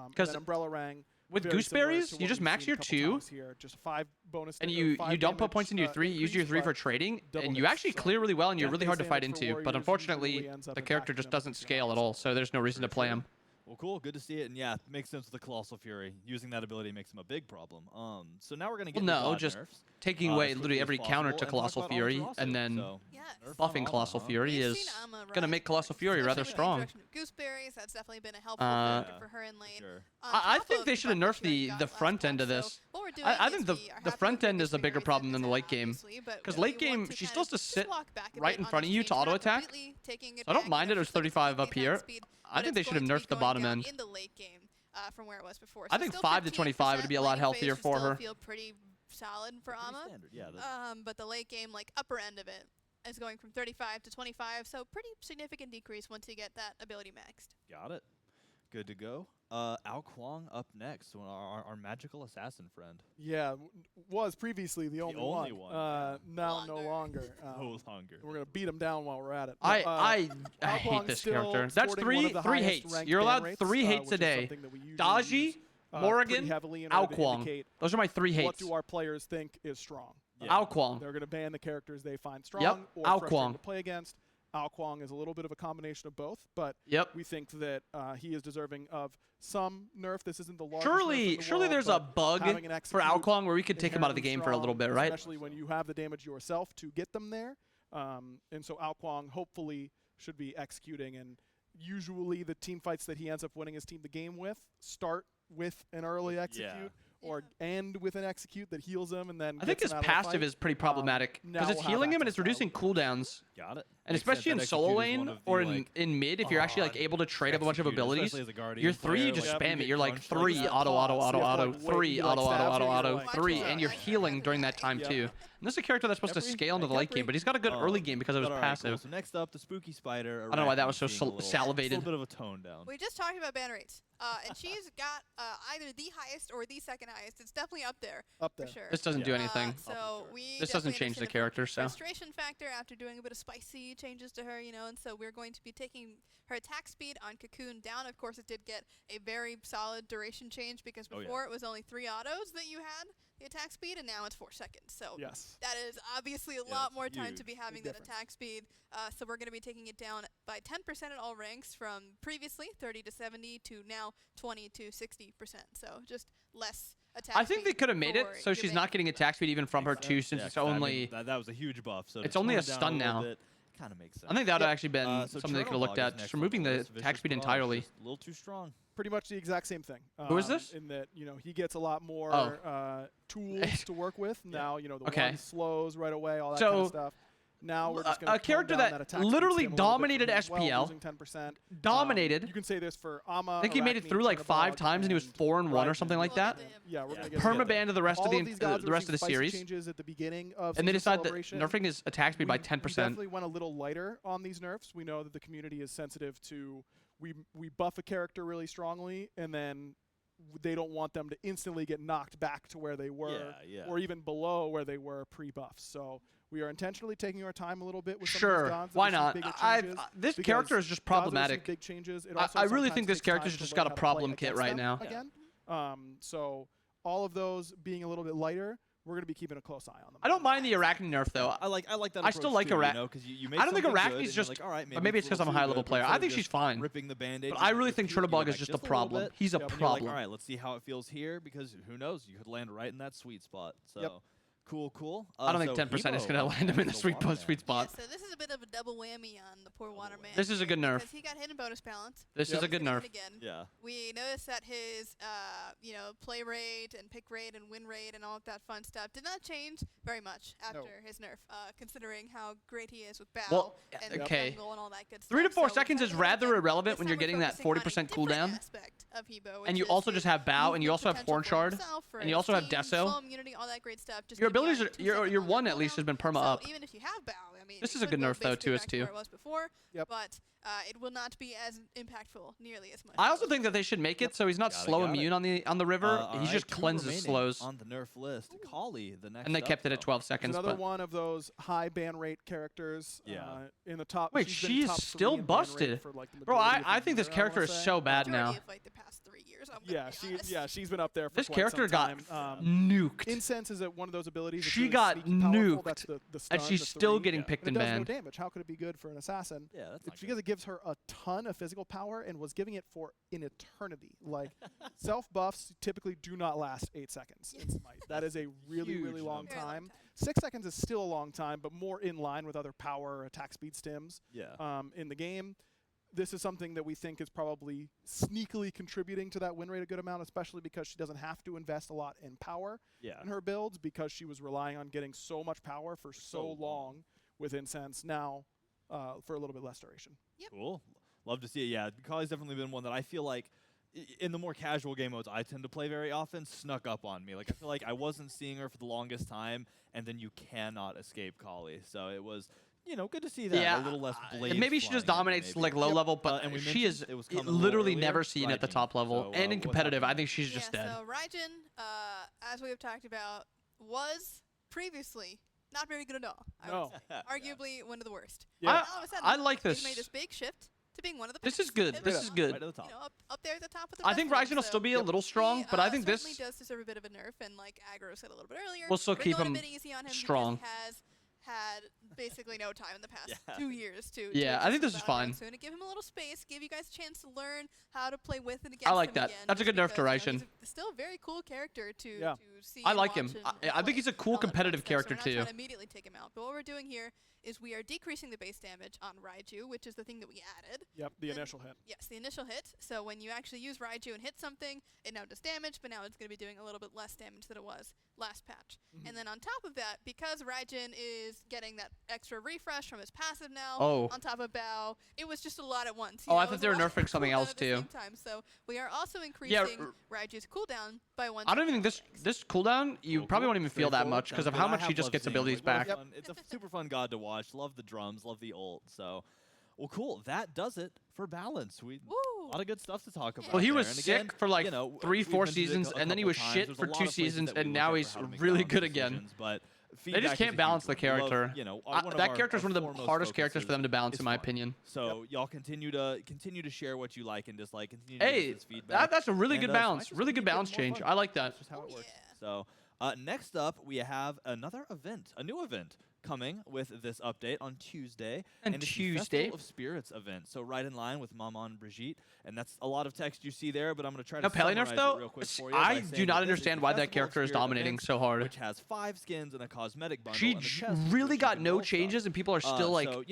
Because Umbrella Rang with Gooseberries, you just max your 2, just 5 bonus, and you don't put points into your 3, use your 3 for trading, and you actually clear really well, and you're really hard to fight into. But unfortunately, the character just doesn't scale at all, so there's no reason to play him. Well, cool. Good to see it. And yeah, it makes sense with the Colossal Fury. Using that ability makes him a big problem. So now we're going to get just nerfs. Taking away literally every counter to Colossal Fury and then buffing Colossal Fury is going to make Colossal Fury rather strong. Gooseberries, that's definitely been a helpful character for her in lane. I think they should have nerfed the front end of this. I think the front end is a bigger problem than the late game. Because late game, she's supposed to sit right in front of you to auto attack. I don't mind it was 35 up here. I think they should have nerfed the bottom end. In the late game, from where it was before. I think 5 to 25 would be a lot healthier for her. Feel pretty solid for Ama. But the late game, like upper end of it, is going from 35 to 25, so pretty significant decrease once you get that ability maxed. Got it. Good to go. Ao Kwang up next, our magical assassin friend. Yeah, was previously the only one. Now no longer. No longer. We're gonna beat him down while we're at it. I hate this character. That's three hates. You're allowed 3 hates a day. Daji, Morrigan, Ao Kwang. Those are my 3 hates. What do our players think is strong? Ao Kwang. They're gonna ban the characters they find strong or frustrating to play against. Ao Kwang is a little bit of a combination of both, but we think that he is deserving of some nerf. This isn't the largest nerf in the surely world, there's a bug for Ao Kwang where we could take him out of the game for a little bit, right? Especially when you have the damage yourself to get them there. And so Ao Kwang hopefully should be executing and usually the team fights that he ends up winning his team the game with start with an early execute. Or end with an execute that heals him and then I think his passive is pretty problematic because it's healing him and it's reducing cooldowns. Got it. And especially in solo lane or in mid, if you're actually like able to trade up a bunch of abilities, you're 3, you just spam it. You're like 3 auto, 3 auto, 3, and you're healing during that time too. And this is a character that's supposed to scale into the late game, but he's got a good early game because of his passive. So next up, the spooky spider. I don't know why that was so salivated. A little bit of a tone down. We just talked about ban rates, and she's got either the highest or the second highest. It's definitely up there. For sure. This doesn't do anything. So this doesn't change the character. So frustration factor after doing a bit of spicy changes to her, you know, and so we're going to be taking her attack speed on Cocoon down. Of course, it did get a very solid duration change because before it was only 3 autos that you had the attack speed, and now it's 4 seconds. So that is obviously a lot more time to be having that attack speed. So we're going to be taking it down by 10% at all ranks from previously 30 to 70 to now 20 to 60%. So just less attack I think speed they could have made it so she's not getting attack speed even from her too, since it's only that was a huge buff. So it's only a stun now. Kind of makes sense. I think that would have actually been something they could have looked at, just removing the attack speed entirely. A little too strong. Pretty much the exact same thing. Who is this? In that, you know, he gets a lot more tools to work with. Now, you know, the one slows right away, all that kind of stuff. Now we're just going to a character that literally dominated SPL. Losing 10%. Dominated. You can say this for Ama. I think he made it through like 5 times and he was 4-1 or something like that. Yeah, we're going to get permabanned to the rest of the series. Changes at the beginning of and they decided that nerfing his attack speed by 10%. We definitely went a little lighter on these nerfs. We know that the community is sensitive to we buff a character really strongly and then they don't want them to instantly get knocked back to where they were or even below where they were pre-buffs. So we are intentionally taking our time a little bit with some of these gods. Why not? This character is just problematic. Big changes. I really think this character's just got a problem kit right now. So all of those being a little bit lighter, we're going to be keeping a close eye on them. I don't mind the Arachne nerf though. I like that. I still like Arachne. You know, I don't think Arachne's just. Like, all right, maybe it's because I'm a high level player. I think she's fine. Ripping the band-aid. But I really think Chernobog is just a problem. He's a problem. All right, let's see how it feels here because who knows? You could land right in that sweet spot. So. Cool. I don't think 10% is going to land him in the sweet spot. Yeah, so this is a bit of a double whammy on the poor Waterman. This is a good nerf. Because he got hit in bonus balance. This is a good nerf. Yeah. We noticed that his, you know, play rate and pick rate and win rate and all of that fun stuff did not change very much after his nerf, considering how great he is with Bao and jungle and all that good stuff. 3 to 4 seconds is rather irrelevant when you're getting that 40% cooldown. And you also just have Bao, and you also have Horn Shard, and you also have Deso. Your abilities are, your one at least has been perma up. Even if you have Bao, I mean, this is a good nerf though, 2s2. It was before, but it will not be as impactful nearly as much. I also think that they should make it so he's not slow immune on the river. He just cleanses slows. On the nerf list, Kali, the next. And they kept it at 12 seconds. Another one of those high ban rate characters. In the top. Wait, she's still busted, bro. I think this character is so bad now. She's been up there for this quite character some time. got nuked. Incense is one of those abilities. She got nuked, that's the stun, and she's still getting picked and banned. banned. No damage. How could it be good for an assassin? Yeah, that's it's because it gives her a ton of physical power and was giving it for an eternity. Like self buffs typically do not last 8 seconds in Smite. That is a really long time. 6 seconds is still a long time, but more in line with other power attack speed stims in the game. This is something that we think is probably sneakily contributing to that win rate a good amount, especially because she doesn't have to invest a lot in power in her builds because she was relying on getting so much power for so long with Incense. Now for a little bit less duration. Cool. Love to see it. Yeah, Kali's definitely been one that I feel like in the more casual game modes I tend to play very often snuck up on me. Like I feel like I wasn't seeing her for the longest time, and then you cannot escape Kali. So it was, you know, good to see that. A little less blade. Maybe she just dominates like low level, but she is literally never seen at the top level, and in competitive, I think she's just dead. So Raijin, as we have talked about, was previously not very good at all. I would say. Arguably one of the worst. Yeah. I like this. He made this big shift to being one of the best. This is good. This is good. Right at the top. You know, up there at the top of the I think Raijin will still be a little strong, but I think this certainly does deserve a bit of a nerf, and like Aggro said a little bit earlier, we'll still keep him strong. He has had basically no time in the past 2 years to I think this is fine. So I'm going to give him a little space, give you guys a chance to learn how to play with and against I like him that. again, That's a good nerf to Raijin. He's still a very cool character to see. I like him. And I think he's a cool competitive character so too. we're not trying to immediately take him out, but what we're doing here is we are decreasing the base damage on Raiju, which is the thing that we added. Yep, the initial hit. Yes, the initial hit. So when you actually use Raiju and hit something, it now does damage, but now it's going to be doing a little bit less damage than it was last patch. And then on top of that, because Raijin is getting that extra refresh from his passive now, on top of Bow, it was just a lot at once. I thought they were nerfing something else too. So we are also increasing Raiju's cooldown by 1. I don't even think this cooldown, you probably won't even feel that much because of how much he just gets abilities back. It's a super fun god to watch. Love the drums, love the ult. So, well, cool. That does it for balance. A lot of good stuff to talk about. Well, he was sick for like 3-4 seasons, and then he was shit for 2 seasons, and now he's really good again. But they just can't balance the character. That character is one of the hardest characters for them to balance, in my opinion. So y'all continue to share what you like and dislike. Continue to give us feedback. That's a really good balance. Really good balance change. I like that. That's just how it works. So next up, we have another event, a new event coming with this update on Tuesday. And it's the Festival of Spirits event. So right in line with MAMAN BRIGITTE. And that's a lot of text you see there, but I'm going to try to summarize it real quick for you. I do not understand why that character is dominating so hard. Which has 5 skins and a cosmetic bundle. She really got no changes, and people are still like so,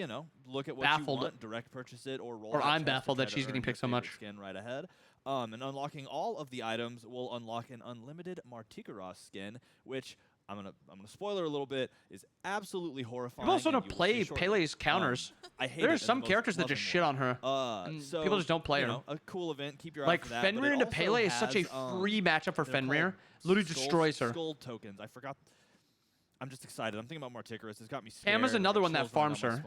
look at what baffled. You want, direct purchase it, or roll. Or I'm baffled that she's getting picked so much. Skin right ahead. And unlocking all of the items will unlock an unlimited Martikaros skin, which I'm gonna spoiler a little bit, is absolutely horrifying. People also don't play Pele's counters. I hate There are some characters that just shit on her. So, people just don't play her. A cool event. Keep your eye like for that. Fenrir into Pele is such a free matchup for Fenrir. Literally destroys her. Skull tokens. I forgot. I'm just excited. I'm thinking about Martikaros. It's got me scared. Cam is another one that farms her.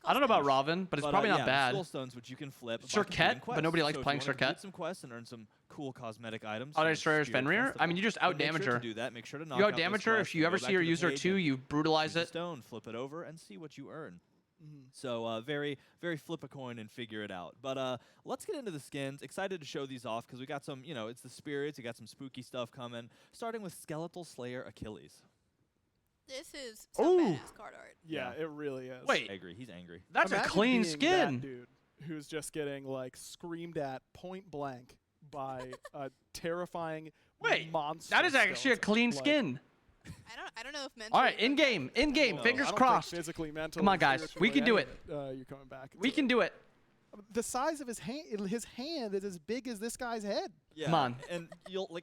I don't know about Robin, but it's probably not bad. Skull stones, which you can flip. Cirquette, but nobody likes playing Cirquette. Some quests and earn some cool cosmetic items. Auto Destroyer's Fenrir. I mean, you just out damage her. Do that. Make sure to knock you out damage her. If you ever see her use her 2, you brutalize it. Stone, flip it over, and see what you earn. So very, very flip a coin and figure it out. But let's get into the skins. Excited to show these off because we got some, it's the spirits. We got some spooky stuff coming. Starting with Skeletal Slayer Achilles. This is some badass card art. Yeah, it really is. Wait, he's angry. That's a clean skin. That dude who's just getting like screamed at point blank by a terrifying monster. That is actually a clean skin. I don't know if mentally. All right, in game, fingers crossed. Physically, mentally, come on, guys, we can do it. You're coming back. We can do it. The size of his hand is as big as this guy's head. Yeah, come on. And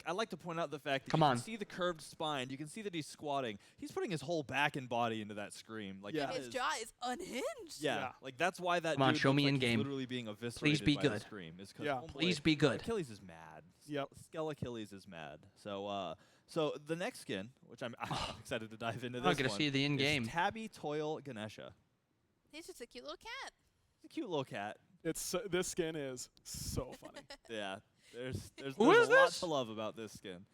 I like to point out the fact that you can see the curved spine. You can see that he's squatting. He's putting his whole back and body into that scream. Like his jaw is unhinged. Yeah, like that's why that come on, show me in game. Literally being eviscerated. Please be by good. The scream is please be good. Achilles is mad. Yep. Achilles is mad. So the next skin, which I'm excited to dive into. I'm gonna see the in game. Tabby Toil Ganesha. He's just a cute little cat. It's a cute little cat. This skin is so funny. Yeah, there's a lot to love about this skin.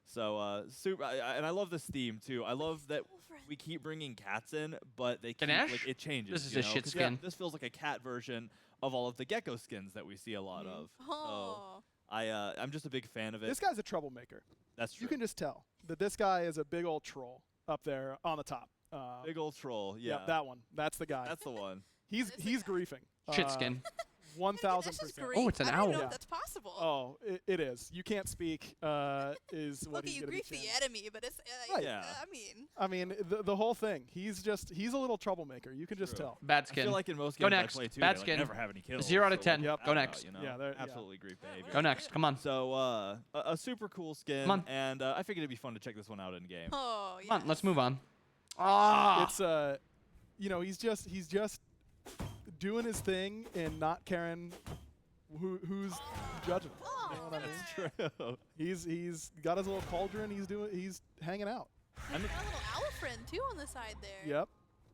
So super, and I love this theme too. I love that we keep bringing cats in, but they keep it changes. This is a shit skin. This feels like a cat version of all of the gecko skins that we see a lot of. So I'm just a big fan of it. This guy's a troublemaker. That's true. You can just tell that this guy is a big old troll up there on the top. Big old troll. Yeah. Yep, that one. That's the guy. That's the one. He's griefing. Shit skin. 1,000%. Oh, it's an owl. I don't know if that's possible. Oh, it is. You can't speak. Is what he's gonna be. You grief the enemy, but it's yeah. I mean, the whole thing. He's a little troublemaker. You can just tell. Bad skin. I feel like in most games go next. I play too, Bad they skin. never have any kills. 0 out of 10. Yep. Go next. Absolutely grief behavior. Go next. Come on. So a super cool skin. Come on. And I figured it'd be fun to check this one out in game. Oh, yeah. Come on, let's move on. It's he's just doing his thing and not caring who's judging. You know what I mean? True. He's got his little cauldron. He's hanging out. He's got a little owl friend too on the side there. Yep.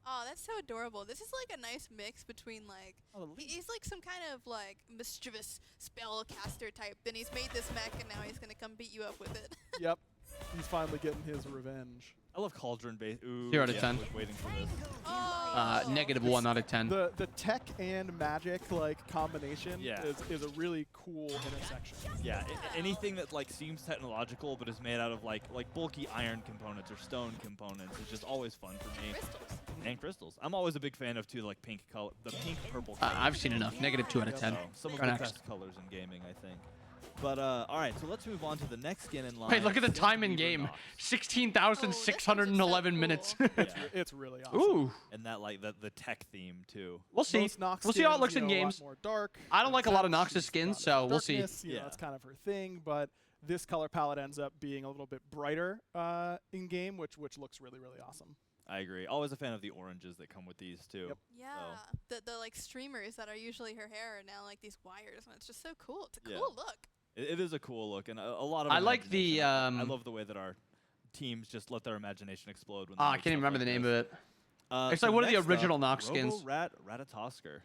Oh, that's so adorable. This is like a nice mix between like he's like some kind of like mischievous spellcaster type. Then he's made this mech and now he's gonna come beat you up with it. Yep. He's finally getting his revenge. I love cauldron base. 0 out of 10. I was waiting for this. -1 out of 10. The tech and magic combination is a really cool intersection. Yeah, anything that seems technological but is made out of like bulky iron components or stone components is just always fun for me. Crystals. And crystals. I'm always a big fan of too the pink purple. I've seen enough. -2 out of 10. Some of Go the next. best colors in gaming, I think. But all right, so let's move on to the next skin in line. Wait, look at the time in game. 16,611 minutes. It's really awesome. Ooh. And that like the tech theme too. We'll see. We'll see how it looks in games. More dark. I don't like a lot of Nox's skins, so we'll see. That's kind of her thing, but this color palette ends up being a little bit brighter in game, which looks really, really awesome. I agree. Always a fan of the oranges that come with these too. Yep. Yeah, so. the like streamers that are usually her hair are now like these wires, and it's just so cool. It's a cool look. It is a cool look, and a lot of. I like the. I love the way that our teams just let their imagination explode. When I can't even remember the name of it. It's like one of the original Nox skins. Ratatosker.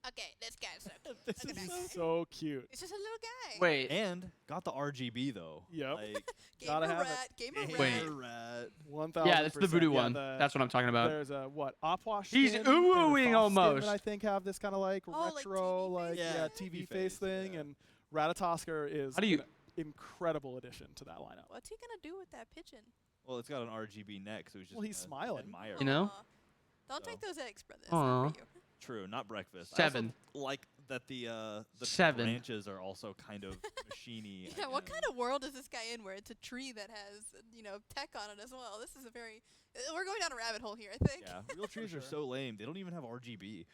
Okay, this guy's so cute. This is so cute. It's just a little guy. Wait. And got the RGB though. Yep. Like, gotta have Gamer it. rat. Rat. 1,000%. Yeah, that's the Voodoo one. That's what I'm talking about. There's a Opwash. He's oohing almost. I think have this kind of like retro, like TV face thing, and Ratatosker is an incredible addition to that lineup. What's he gonna do with that pigeon? Well, it's got an RGB neck, so he's just. Well, he's smiling. Admire. You know. Don't take those eggs, brother. Aww. True, not breakfast. 7. I also like that the 7 branches are also kind of machiny. Yeah, what kind of world is this guy in where it's a tree that has, tech on it as well? This is a very... We're going down a rabbit hole here, I think. Yeah, real trees are so lame. They don't even have RGB.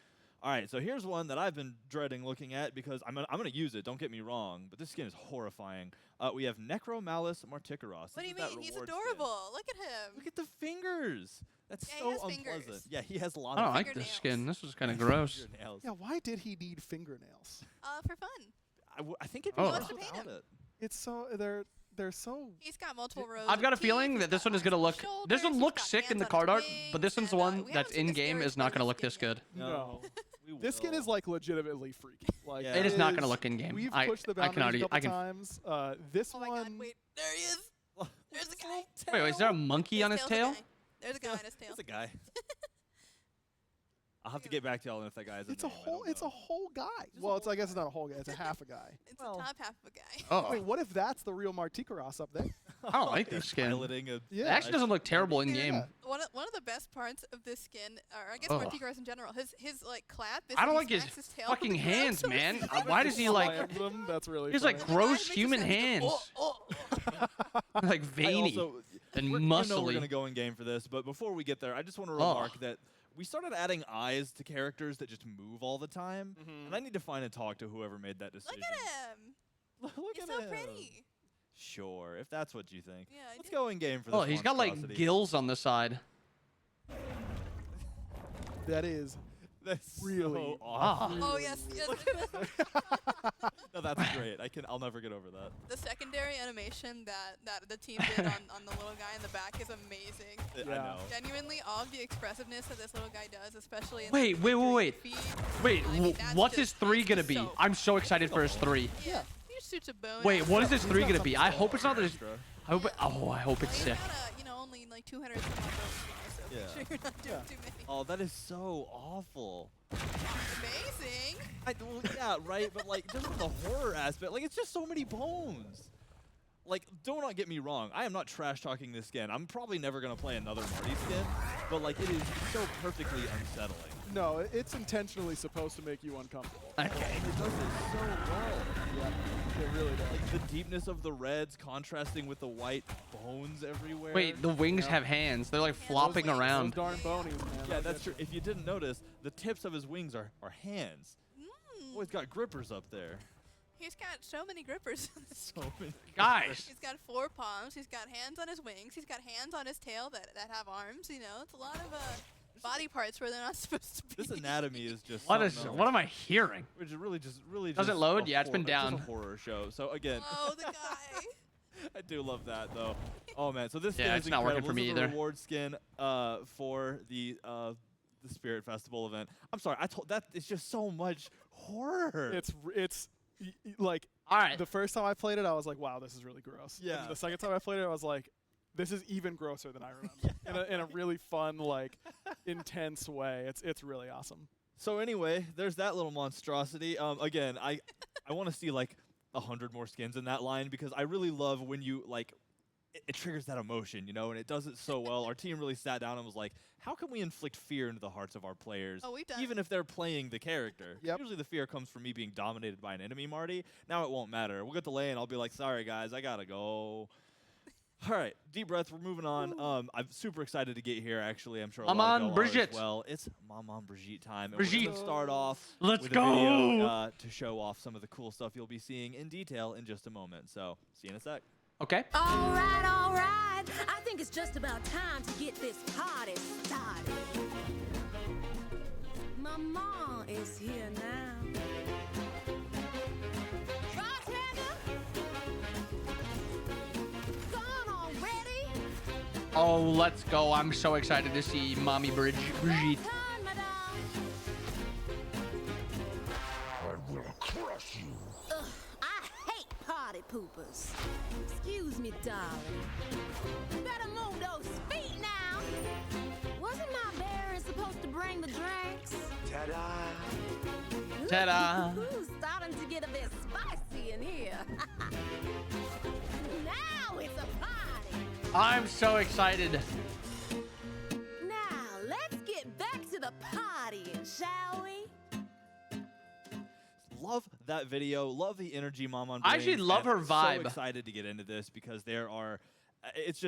All right, so here's one that I've been dreading looking at because I'm gonna use it. Don't get me wrong, but this skin is horrifying. We have Necromalus Marticaros. What do you mean? He's adorable. Skin. Look at him. Look at the fingers. That's yeah, so he has unpleasant. fingers. Yeah, he has a lot I of don't like this skin. This is kind of gross. Yeah, why did he need fingernails? For fun. I think it'd be worse without it. It's so they're so. He's got multiple rows. I've got a feeling that this one is gonna look. This one looks sick in the card art, but this one's the one that's in game is not gonna look this good. No. This skin is like legitimately freaky. Like it is not gonna look in game. We've pushed the boundaries a couple times. This one. God, wait, there he is. There's the guy. Wait, is there a monkey on his tail? There's a guy on his tail. There's a guy. I'll have to get back to y'all if that guy is. It's a whole guy. Well, I guess it's not a whole guy. It's a half a guy. It's the top half of a guy. Oh. Wait, what if that's the real Marticaros up there? I don't like this skin. Yeah. It actually doesn't look terrible in game. One of the best parts of this skin, or I guess Marticaros in general, his like clap. I don't like his fucking hands, man. Why does he like? That's really. He's like gross human hands. Like veiny and muscly. You know we're gonna go in game for this, but before we get there, I just want to remark that we started adding eyes to characters that just move all the time, and I need to find and talk to whoever made that decision. Look at him. He's so pretty. Sure, if that's what you think. Yeah, Let's go in game for this. Oh, he's got like gills on the side. That's really so awesome. Oh yes. No, that's great. I'll never get over that. The secondary animation that the team did on the little guy in the back is amazing. I know. Genuinely, all of the expressiveness that this little guy does, especially in Wait, what's his 3 gonna be? I'm so excited for his 3. Yeah. He just shoots a bone. Wait, what is his 3 gonna be? I hope it's not this. I hope it's sick. Only like 200 some odd bones, so make sure you're not doing too many. Oh, that is so awful. Amazing. Well, yeah, right, but like just the horror aspect, like it's just so many bones. Like, do not get me wrong, I am not trash talking this skin. I'm probably never gonna play another Marty skin, but like it is so perfectly unsettling. No, it's intentionally supposed to make you uncomfortable. Okay. It does it so well. Yeah, it really does. Like the deepness of the reds contrasting with the white bones everywhere. Wait, the wings have hands. They're like flopping around. Those darn bonies, man. Yeah, that's true. If you didn't notice, the tips of his wings are hands. Oh, he's got grippers up there. He's got so many grippers. So many. Guys. He's got 4 palms. He's got hands on his wings. He's got hands on his tail that have arms. You know, it's a lot of body parts where they're not supposed to be. This anatomy is just. What am I hearing? Which is really just Does it load? Yeah, it's been down. Just a horror show. So again. Oh, the guy. I do love that though. Oh man, so this yeah, skin it's is not incredible. working for me this is either. a reward skin for the Spirit Festival event. I'm sorry, I told that it's just so much horror. It's like the first time I played it, I was like, wow, this is really gross. Yeah. And the second time I played it, I was like, this is even grosser than I remember. in a really fun, like, intense way. It's really awesome. So anyway, there's that little monstrosity. Again, I want to see like 100 more skins in that line because I really love when you like it triggers that emotion, you know, and it does it so well. Our team really sat down and was like, how can we inflict fear into the hearts of our players, even if they're playing the character? Usually the fear comes from me being dominated by an enemy, Marty. Now it won't matter. We'll get the lane. I'll be like, sorry, guys, I got to go. All right, deep breath. We're moving on. I'm super excited to get here, actually. I'm sure a lot of y'all are as well. It's MAMAN BRIGITTE time. And we're going to start off with a video to show off some of the cool stuff you'll be seeing in detail in just a moment. So see you in a sec. Okay. All right, all right. I think it's just about time to get this party started. Mama is here now. Gone already? Oh, let's go. I'm so excited to see Mommy Brigitte. I will crush you. Ugh, I hate party poopers. Excuse me, darling. You better move those feet now. Wasn't my bearer supposed to bring the drinks? Ta-da! Ta-da! Starting to get a bit spicy in here. Now it's a party. I'm so excited. Now let's get back to the partying, shall we? Love that video. Love the energy MAMAN brings. I actually love her vibe. So excited to get into this because there are. It's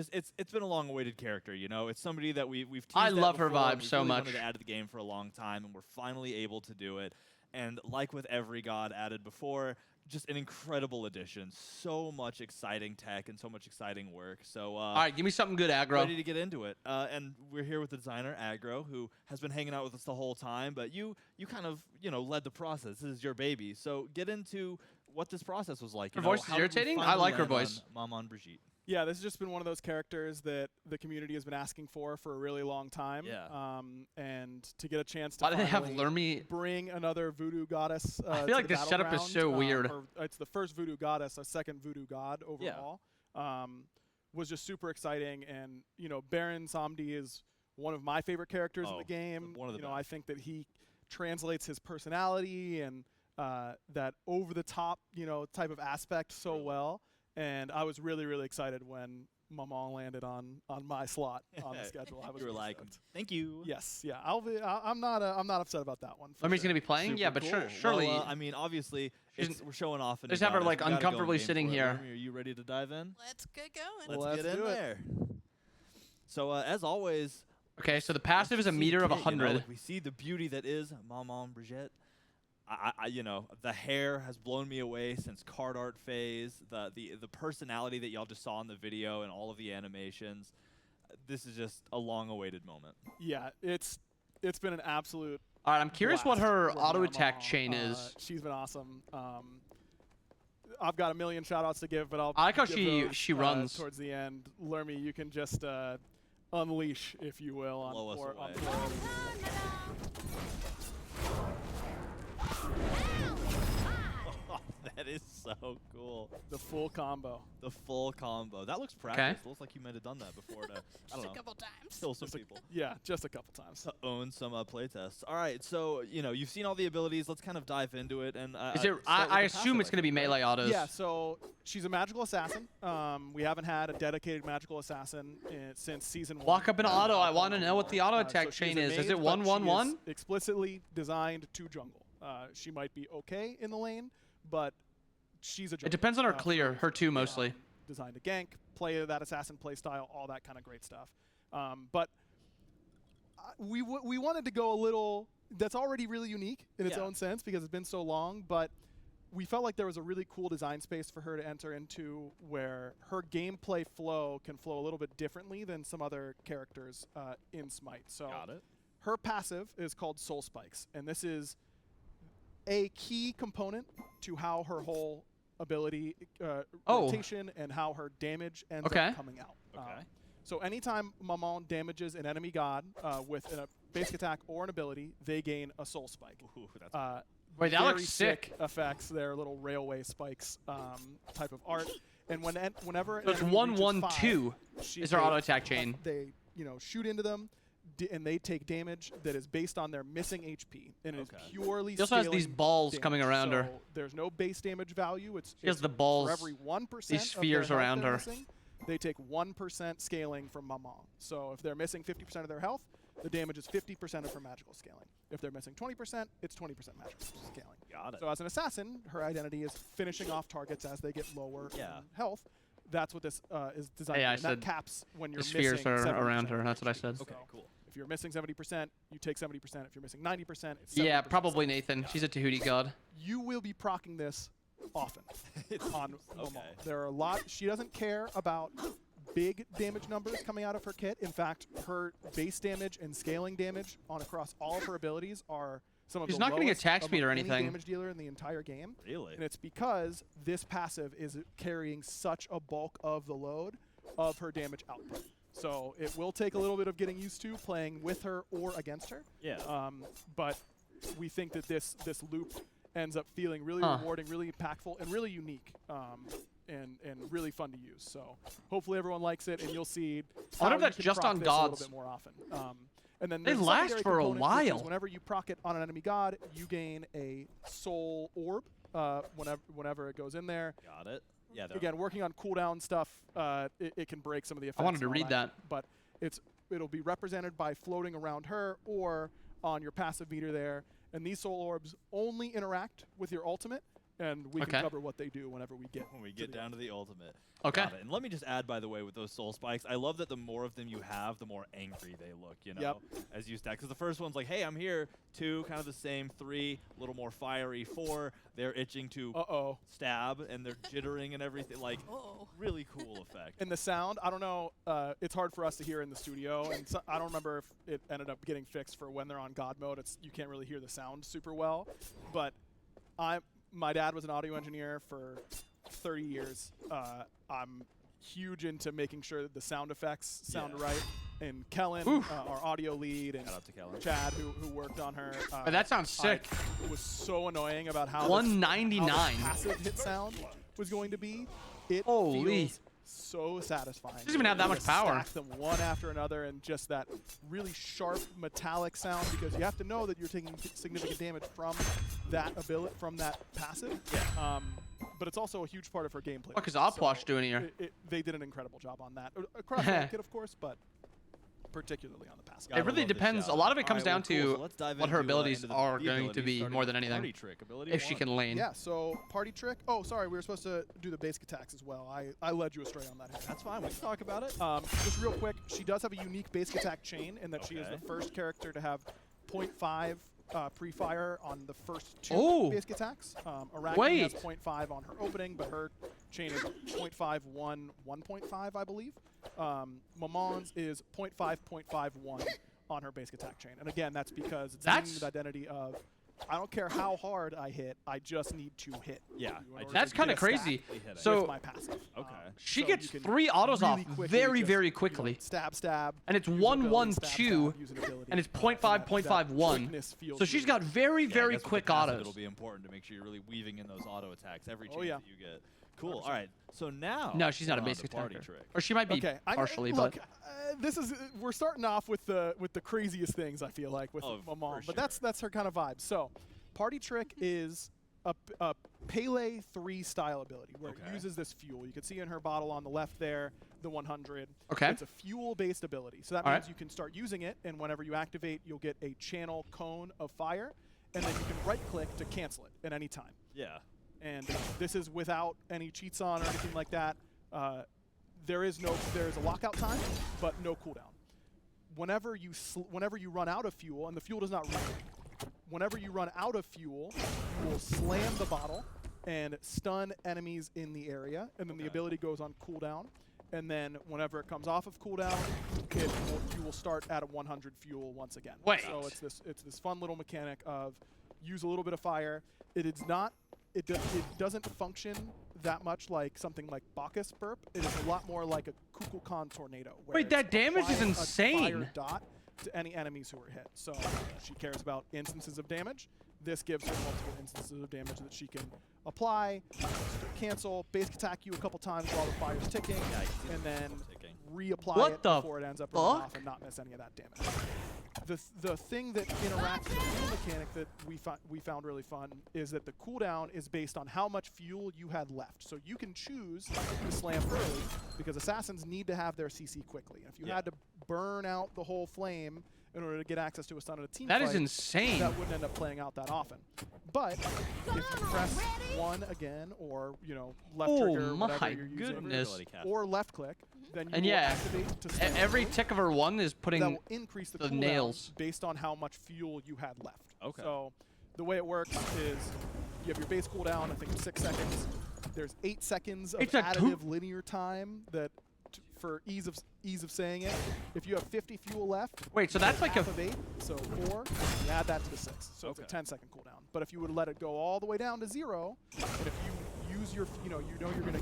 been a long-awaited character, you know. It's somebody that we've teased I love her before, vibe so really much. Wanted to add to the game for a long time, and we're finally able to do it. And like with every god added before, just an incredible addition. So much exciting tech and so much exciting work. So all right, give me something good, Aggro. Ready to get into it. And we're here with the designer Aggro, who has been hanging out with us the whole time. But you kind of led the process. This is your baby. So get into what this process was like. Her voice is irritating. I like her voice. MAMAN BRIGITTE. Yeah, this has just been one of those characters that the community has been asking for a really long time. Yeah. And to get a chance to Why do they have Lermy? Bring another voodoo goddess. I feel like this setup is so weird. It's the first voodoo goddess, a second voodoo god overall. Yeah. Was just super exciting, and Baron Samedi is one of my favorite characters in the game. One of the best. I think that he translates his personality and that over the top type of aspect so well. And I was really, really excited when MAMAN landed on my slot on the schedule. I was you were like, thank you. Yes, yeah. I'm not upset about that one. Lermy's gonna be playing, Super yeah, but cool. surely. Well, I mean, obviously, we're showing off. Just have her like uncomfortably sitting here. Lermy, are you ready to dive in? Let's get going. Let's get in there. So as always. Okay, so the passive is a meter of 100. Like we see the beauty that is MAMAN BRIGITTE. The hair has blown me away since card art phase. The personality that y'all just saw in the video and all of the animations. This is just a long-awaited moment. Yeah, it's been an absolute. All right, I'm curious what her auto attack chain is. She's been awesome. I've got a million shout-outs to give, but I like how give she those, runs towards the end. Lermy, you can just unleash, if you will, on Blow us poor. away. That is so cool. The full combo. The full combo. That looks practiced. It looks like you might have done that before to, I don't know, a couple times. kill some people. Yeah, just a couple times. To own some playtests. All right, so, you've seen all the abilities. Let's kind of dive into it. And I assume it's going to be melee autos. Yeah, so she's a magical assassin. We haven't had a dedicated magical assassin since season 1. Walk up an auto. I want to know what the auto attack chain is. Is it 1-1-1? Explicitly designed to jungle. She might be okay in the lane, but she's a jungle. It depends on her clear. Her two mostly. Designed to gank, play that assassin play style, all that kind of great stuff. But we wanted to go a little. That's already really unique in its own sense because it's been so long. But we felt like there was a really cool design space for her to enter into, where her gameplay flow can flow a little bit differently than some other characters in Smite. So her passive is called Soul Spikes, and this is a key component to how her whole ability rotation and how her damage ends up coming out. So anytime MAMAN damages an enemy god with a basic attack or an ability, they gain a soul spike. Ooh, that's wait, that looks sick. Effects, their little railway spikes type of art. And whenever so it's 1-1-2 is her auto attack chain. They shoot into them. And they take damage that is based on their missing HP, and it is purely. She also has these balls damage. coming around her. There's no base damage value. It's the balls. for every 1%. These spheres around her. Missing, they take 1% scaling from MAMAN. So if they're missing 50% of their health, the damage is 50% of her magical scaling. If they're missing 20%, it's 20% magical scaling. Got it. So as an assassin, her identity is finishing off targets as they get lower in health. That's what this is designed to do. And that caps when you're missing 70%. Spheres are around her. That's what I said. Okay, cool. If you're missing 70%, you take 70%. If you're missing 90%, it's 70%. Yeah, probably Nathan. She's a Tahuti god. You will be proccing this often on MAMAN. There are a lot. She doesn't care about big damage numbers coming out of her kit. In fact, her base damage and scaling damage on across all of her abilities are some of the lowest. She's not getting attack speed or anything. Any damage dealer in the entire game. Really? And it's because this passive is carrying such a bulk of the load of her damage output. So it will take a little bit of getting used to playing with her or against her. Yeah. But we think that this loop ends up feeling really rewarding, really impactful, and really unique. And really fun to use. So hopefully everyone likes it, and you'll see. I wonder if that's just on gods. A little bit more often. And then they last for a while. Whenever you proc it on an enemy god, you gain a soul orb. Whenever it goes in there. Got it. Yeah. Again, working on cooldown stuff, it can break some of the effects. I wanted to read that, but it'll be represented by floating around her or on your passive meter there. And these soul orbs only interact with your ultimate. And we can cover what they do whenever we get down to the ultimate. Okay. And let me just add, by the way, with those soul spikes, I love that the more of them you have, the more angry they look, you know, as you stack. Because the first one's like, hey, I'm here. 2, kind of the same. 3, a little more fiery. 4, they're itching to stab, and they're jittering and everything. Like, really cool effect. And the sound, I don't know, it's hard for us to hear in the studio, and so I don't remember if it ended up getting fixed for when they're on God mode. You can't really hear the sound super well, but my dad was an audio engineer for 30 years. I'm huge into making sure that the sound effects sound right. And Kellen, our audio lead, and Chad, who worked on her. That sounds sick. It was so annoying about how 199 how the passive hit sound was going to be. It feels so satisfying. Doesn't even have that much power. Stack them one after another, and just that really sharp metallic sound, because you have to know that you're taking significant damage from that ability, from that passive. But it's also a huge part of her gameplay. What is Opwash doing here? They did an incredible job on that across the kit, of course, but particularly on the passive. It really depends. A lot of it comes down to what her abilities are going to be more than anything. If she can lane. Yeah, so party trick. Oh, sorry, we were supposed to do the basic attacks as well. I led you astray on that. That's fine. We can talk about it. Just real quick, she does have a unique basic attack chain in that she is the first character to have 0.5 pre-fire on the first 2 basic attacks. Arachne has 0.5 on her opening, but her chain is 0.5, 1, 1.5, I believe. MAMAN's is 0.5, 0.5, 1 on her basic attack chain. And again, that's because it's the identity of, I don't care how hard I hit, I just need to hit. Yeah. That's kind of crazy. So my passive. She gets 3 autos off very quickly. Stab. And it's 1, 1, 2, and it's 0.5, 0.5, 1. So she's got very quick autos. It'll be important to make sure you're really weaving in those auto attacks every chance that you get. Cool. 100%. All right. So now. No, she's not a basic attacker. Or she might be partially, but. We're starting off with the craziest things, I feel like, with MAMAN, but that's her kind of vibe. So, party trick is a Pele 3 style ability where it uses this fuel. You can see in her bottle on the left there, the 100. Okay. It's a fuel-based ability, so that means you can start using it, and whenever you activate, you'll get a channel cone of fire, and then you can right-click to cancel it at any time. Yeah. And this is without any cheats on or anything like that. There is a lockout time, but no cooldown. Whenever you run out of fuel, and the fuel does not run, whenever you run out of fuel, you will slam the bottle and stun enemies in the area, and then the ability goes on cooldown. And then whenever it comes off of cooldown, you will start at a 100 fuel once again. So it's this fun little mechanic of use a little bit of fire. It doesn't function that much like something like Bacchus Burp. It is a lot more like a Kukulkan Tornado. Wait, that damage is insane. A fire dot to any enemies who are hit. So she cares about instances of damage. This gives her multiple instances of damage that she can apply, cancel, basic attack you a couple times while the fire's ticking, and then reapply it before it ends up running off and not miss any of that damage. The thing that interacts with the fuel mechanic that we found really fun is that the cooldown is based on how much fuel you had left. So you can choose to slam early because assassins need to have their CC quickly. And if you had to burn out the whole flame in order to get access to a stun in a team fight, that is insane. That wouldn't end up playing out that often. But if you press 1 again, or left trigger, whatever you're using, or left click, then you will activate to slam every tick of her 1 is putting that will increase the cooldown nails based on how much fuel you had left. Okay. So the way it works is you have your base cooldown, I think 6 seconds. There's 8 seconds of additive linear time that, for ease of saying it, if you have 50 fuel left, wait, so that's like half of 8, so 4, you add that to the 6, so it's a 10-second cooldown. But if you would let it go all the way down to 0, and if you use your, you're gonna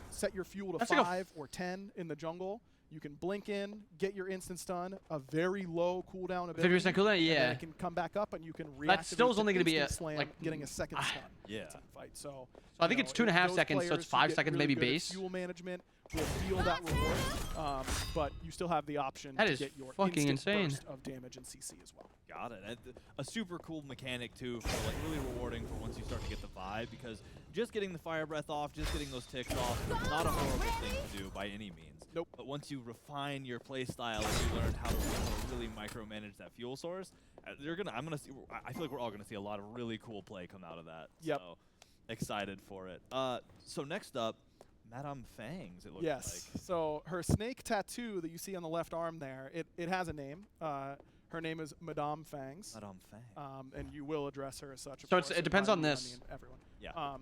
set your fuel to that's 5 like or 10 in the jungle, you can blink in, get your instant stun, a very low cooldown ability. 50% cooldown, and yeah. then it can come back up and you can reactivate. That still is only going to be a slam, getting a second stun. Yeah. Fight. So I think it's 2.5 seconds, so it's 5 seconds maybe base. Fuel management will feel that reward, but you still have the option that to is get your fucking insane burst of damage and CC as well. Got it. A super cool mechanic too, for like really rewarding for once you start to get the vibe, because just getting the fire breath off, just getting those ticks off, not a horrible thing to do by any means. Nope. But once you refine your play style and you learn how to really micromanage that fuel source, I feel like we're all gonna see a lot of really cool play come out of that. Yep. So excited for it. So next up, Madame Fangs, it looks like. Yes. So her snake tattoo that you see on the left arm there, it has a name. Her name is Madame Fangs. Madame Fangs. And you will address her as such. So it depends on this. I mean, everyone. Yeah.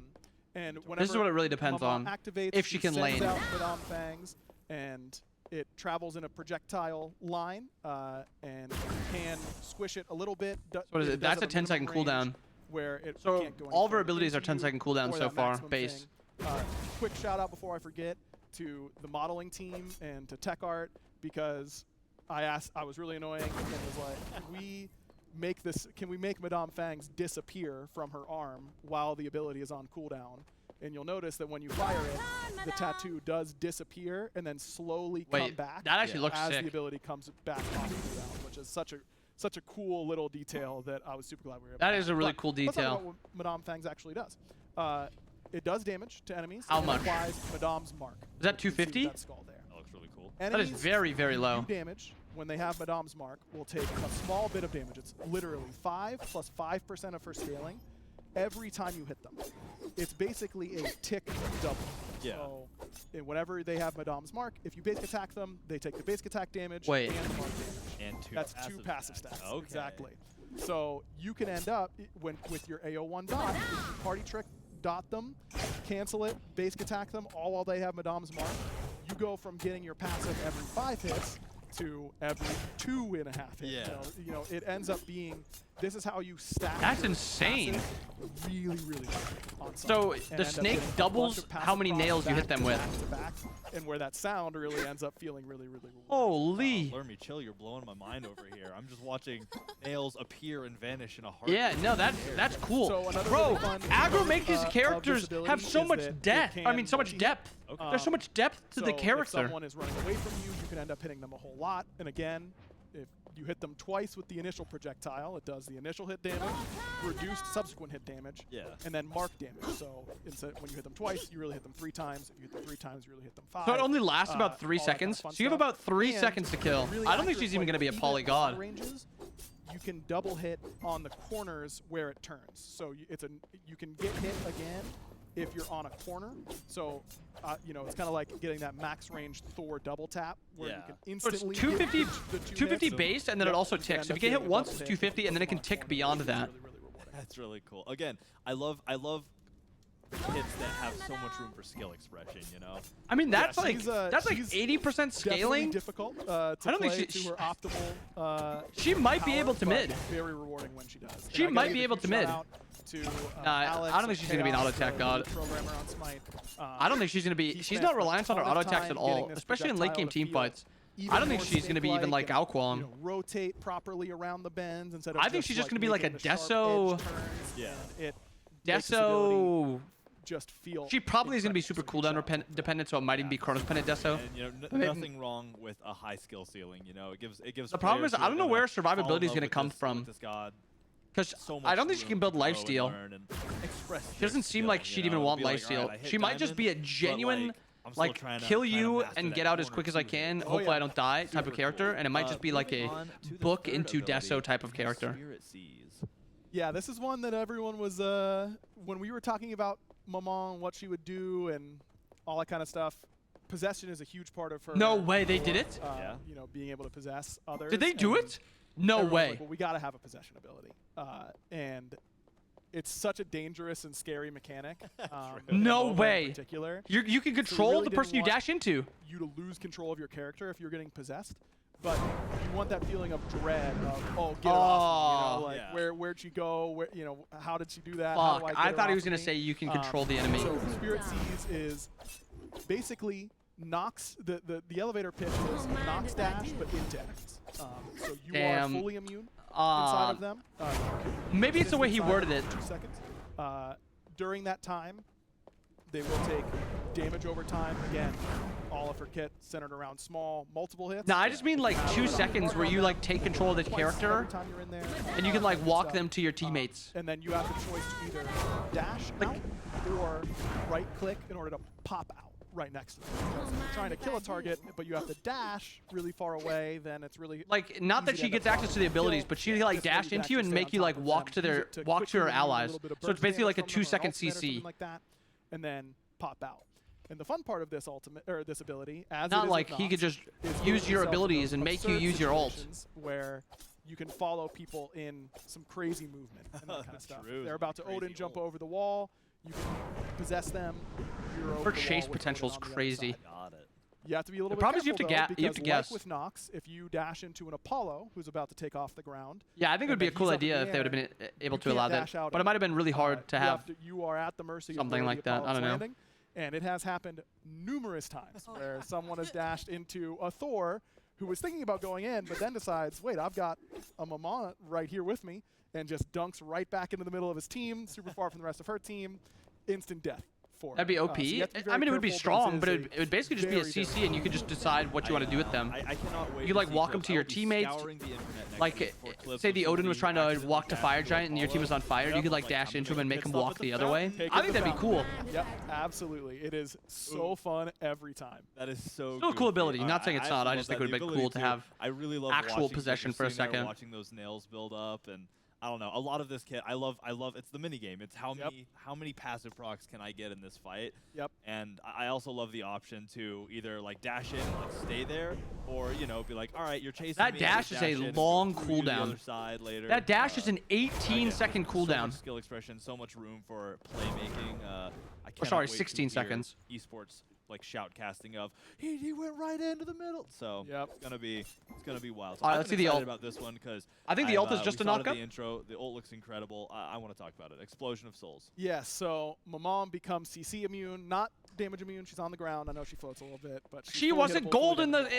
And this is what it really depends Maman on. Activates, If she can lane. out Madame Fangs, and it travels in a projectile line, and can squish it a little bit. What is it? That's a 10-second cooldown. Where it so can't go all of her further abilities are into you, 10-second cooldown or so that far, maximum base. thing. Quick shout out before I forget to the modeling team and to Tech Art, because I was really annoying and was like, can we make Madame Fangs disappear from her arm while the ability is on cooldown? And you'll notice that when you fire it, the tattoo does disappear and then slowly come back. That actually looks as sick. the ability comes back on cooldown, which is such a cool little detail that I was super glad we were able to That is a really but cool let's talk detail. about what Madame Fangs actually does. It does damage to enemies. How and much? It applies Madame's mark. Is that You can see 250? that skull there. That looks really cool. That is very, very who low. do damage when they have Madame's mark will take a small bit of damage. It's literally 5 plus 5% of her scaling every time you hit them. It's basically a tick double. Yeah. So whenever they have Madame's mark, if you basic attack them, they take the basic attack damage Wait. and the mark damage. And That's two passive stats. Okay. Exactly. So you can end up with your AO1 dot, if you party trick dot them, cancel it, basic attack them, all while they have Madame's mark. You go from getting your passive every 5 hits to every 2.5 hits. Yeah. You know, it ends up being, this is how you stack. That's your insane. passive really, really good on So something, and the end up snake getting a doubles bunch of passive how many procs nails you hit back them to with. back to back, and where that sound really ends up feeling really, really rewarding. Holy. Learn me chill, you're blowing my mind over here. I'm just watching nails appear and vanish in a heart. Yeah, no, that's cool. So another Bro, really fun aggro makes these of this characters ability have so is much that it depth. I can mean, so much multi-hit. depth. Okay. There's so much depth to So the if character. someone is running away from you, you can end up hitting them a whole lot. And again, if you hit them twice with the initial projectile, it does the initial hit damage, reduced subsequent hit damage, and then mark damage. So when you hit them twice, you really hit them 3 times. If you hit them 3 times, you really hit them 5. So it only lasts about 3 all that kind of seconds. fun So you have stuff. about 3 And seconds to kill. really I don't think accurate she's even play. going to be a Even poly at god. long ranges, you can double hit on the corners where it turns. So you can get hit again if you're on a corner. So it's kind of like getting that max range Thor double tap where you can So it's instantly 250, get the 2 250 hits. base, and then it also ticks. So if you get hit once, it's 250, and then it can tick beyond that. That's really cool. Again, I love hits that have so much room for skill expression, you know? I mean, that's like she's 80% Definitely scaling. difficult to I don't think play she- to her optimal. She might be power, able to but mid. Very rewarding when she does. She And I might gotta be give a able huge to mid. shout-out to Nah, Alex I don't think she's gonna be an Chaos, auto attack the god. programmer on Smite. I don't think she's going to be. he She's spent not a reliant on her ton of auto attacks time at all, getting this especially in late game projectile to team feel fights. even I don't think more she's going to be even like snake-like Alquan. and, rotate properly around the bends instead of I think she's just gonna be like a making the sharp Deso- edge turns, Yeah. and it makes this ability Deso just feel. She probably is going to be super cooldown dependent, so it might even be Chronos Pendant Deso. And, you know, nothing wrong with a high skill ceiling. You know, it gives. The problem is I don't know where survivability is going to come from. Because I don't think she can build lifesteal. She doesn't seem like she'd even want lifesteal. She might just be a genuine, like, kill you and get out as quick as I can, hopefully I don't die type of character, and it might just be like a book into Deso type of character. Yeah, this is one that everyone was, when we were talking about Maman, what she would do and all that kind of stuff, possession is a huge part of her. No way, they did it? You know, being able to possess others. Did they do it? No way. Like, well, we got to have a possession ability. And it's such a dangerous and scary mechanic. No way. In particular. You can control really the person you dash into. You to lose control of your character if you're getting possessed. But you want that feeling of dread of, oh, get it off me, you know, like where'd she go? Where, you know, how did she do that? Fuck, how do I thought he was gonna say you can control the enemy. So Spirit Seize is basically knocks the elevator pitch is knocks dash but into enemies. So you are fully immune inside of them. Maybe it's the way he worded it. 2 seconds. During that time, they will take damage over time. Again, all of her kit centered around small, multiple hits. No, I just mean like 2 seconds where you like take control of the character and you can like walk them to your teammates. And then you have the choice to either dash out or right click in order to pop out right next to them. So if you're trying to kill a target, but you have to dash really far away, then it's really like not that she gets access to the abilities, but she like dash into you and make you like walk to her allies. So it's basically like a 2-second CC. Like that, and then pop out. And the fun part of this this ability, as not like he could just use your abilities and make you use your ult, where you can follow people in some crazy movement and that kind of stuff. They're about to Odin jump over the wall. You can possess them. Her chase potential is crazy. You have to be a little bit careful, you have to guess. Like with Nox, if you dash into an Apollo who's about to take off the ground. Yeah, I think it would be a cool idea if they would have been able to allow that. But it might have been really hard to have you are at the mercy something of like that. I don't know. Landing, and it has happened numerous times where someone has dashed into a Thor who was thinking about going in, but then decides, wait, I've got a Maman right here with me, and just dunks right back into the middle of his team, super far from the rest of her team. Instant death. That'd be OP. I mean, it would be strong, but it would basically just be a CC, and you could just decide what you want to do with them. I cannot wait. You could like walk them to your teammates. Like, say the Odin was trying to walk to Fire Giant, and your team was on fire. You could like dash into him and make him walk the other way. I think that'd be cool. Yep, absolutely. It is so fun every time. That is so. Still a cool ability. Not saying it's not. I just think it would be cool to have actual possession for a second. Watching those nails build up and. I don't know. A lot of this kit, I love. It's the mini game. It's how many passive procs can I get in this fight? Yep. And I also love the option to either like dash in, like stay there, or you know, be like, all right, you're chasing that me. That dash is a long cooldown. That dash is an 18-second cooldown. So much skill expression, so much room for playmaking. I sorry, 16 seconds. Esports like shout casting of he went right into the middle. So it's gonna be wild. So all right, let's see the ult about this one because I think the ult is just a knockup. The intro, the ult looks incredible. I want to talk about it. Explosion of souls. Yeah. So Maman becomes CC immune, not damage immune. She's on the ground. I know she floats a little bit, but she wasn't gold in the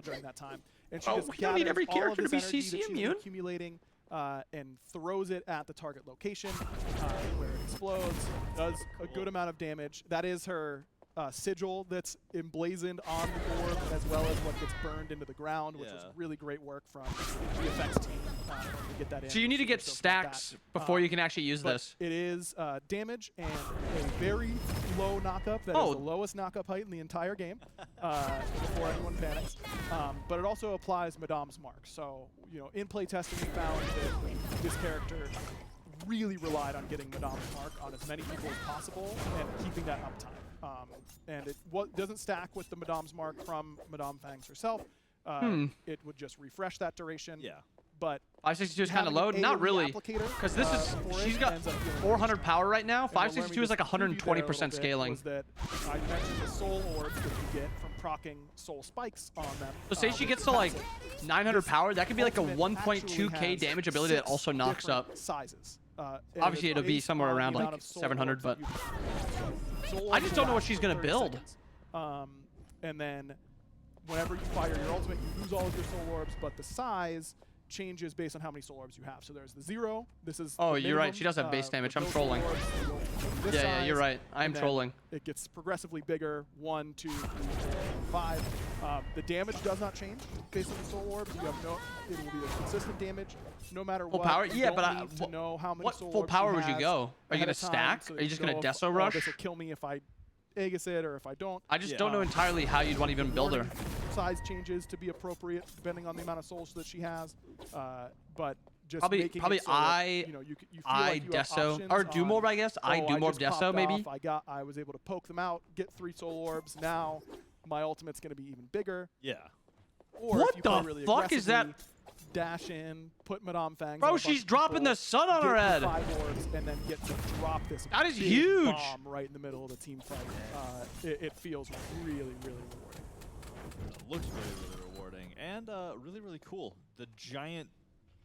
during that time. And she you don't need every character to be CC immune. Accumulating and throws it at the target location where it explodes. Does a good amount of damage. That is her. Sigil that's emblazoned on the orb, as well as what gets burned into the ground, which was really great work from the effects team to get that in. So you need to get stacks before you can actually use this. It is damage and a very low knockup. That is the lowest knockup height in the entire game before anyone panics. But it also applies Madame's mark. So, you know, in play testing, we found that this character really relied on getting Madame's mark on as many people as possible and keeping that uptime. And it doesn't stack with the Madame's mark from Madame Fangs herself. It would just refresh that duration. Yeah. But 562 is kind of low. Not really. Because this is, she's got 400 power right now. 562 is like 120% scaling. Was that I mentioned the soul orbs that you get from proccing soul spikes on them. So say she gets to like 900 power, that could be like a 1.2k damage ability that also knocks up. Sizes. Obviously, it'll be somewhere around like 700, but I just don't know what she's going to build. And then whenever you fire your ultimate, you lose all of your soul orbs, but the size changes based on how many soul orbs you have. So there's the 0. This is oh, you're right. She does have base damage. I'm trolling. Yeah, you're right. I am trolling. It gets progressively bigger. 1, 2, 3, 4, 5. The damage does not change based on the soul orbs. You have it will be a consistent damage no matter full what. Power? You Yeah, don't but need to know how many what soul full orbs power she would you has go? Are you ahead gonna of time, stack? so Are you just gonna know if, Deso rush? This will kill me if I Aegis it or if I don't. I just don't know entirely how you'd want to even build her. Size changes to be appropriate depending on the amount of souls that she has, but just probably making it so that, you know, you feel like you have Deso options or do more. I guess I do more Deso maybe. I was able to poke them out, get 3 soul orbs. Now my ultimate's gonna be even bigger. Yeah. Or what if you play the really fuck is that? Dash in, put Madame Fangs. Bro, she's dropping the sun on her head. 5 orbs and then get to drop this. That is big huge. Bomb right in the middle of the team fight. It feels really, really rewarding. It looks really, really rewarding and really, really cool. The giant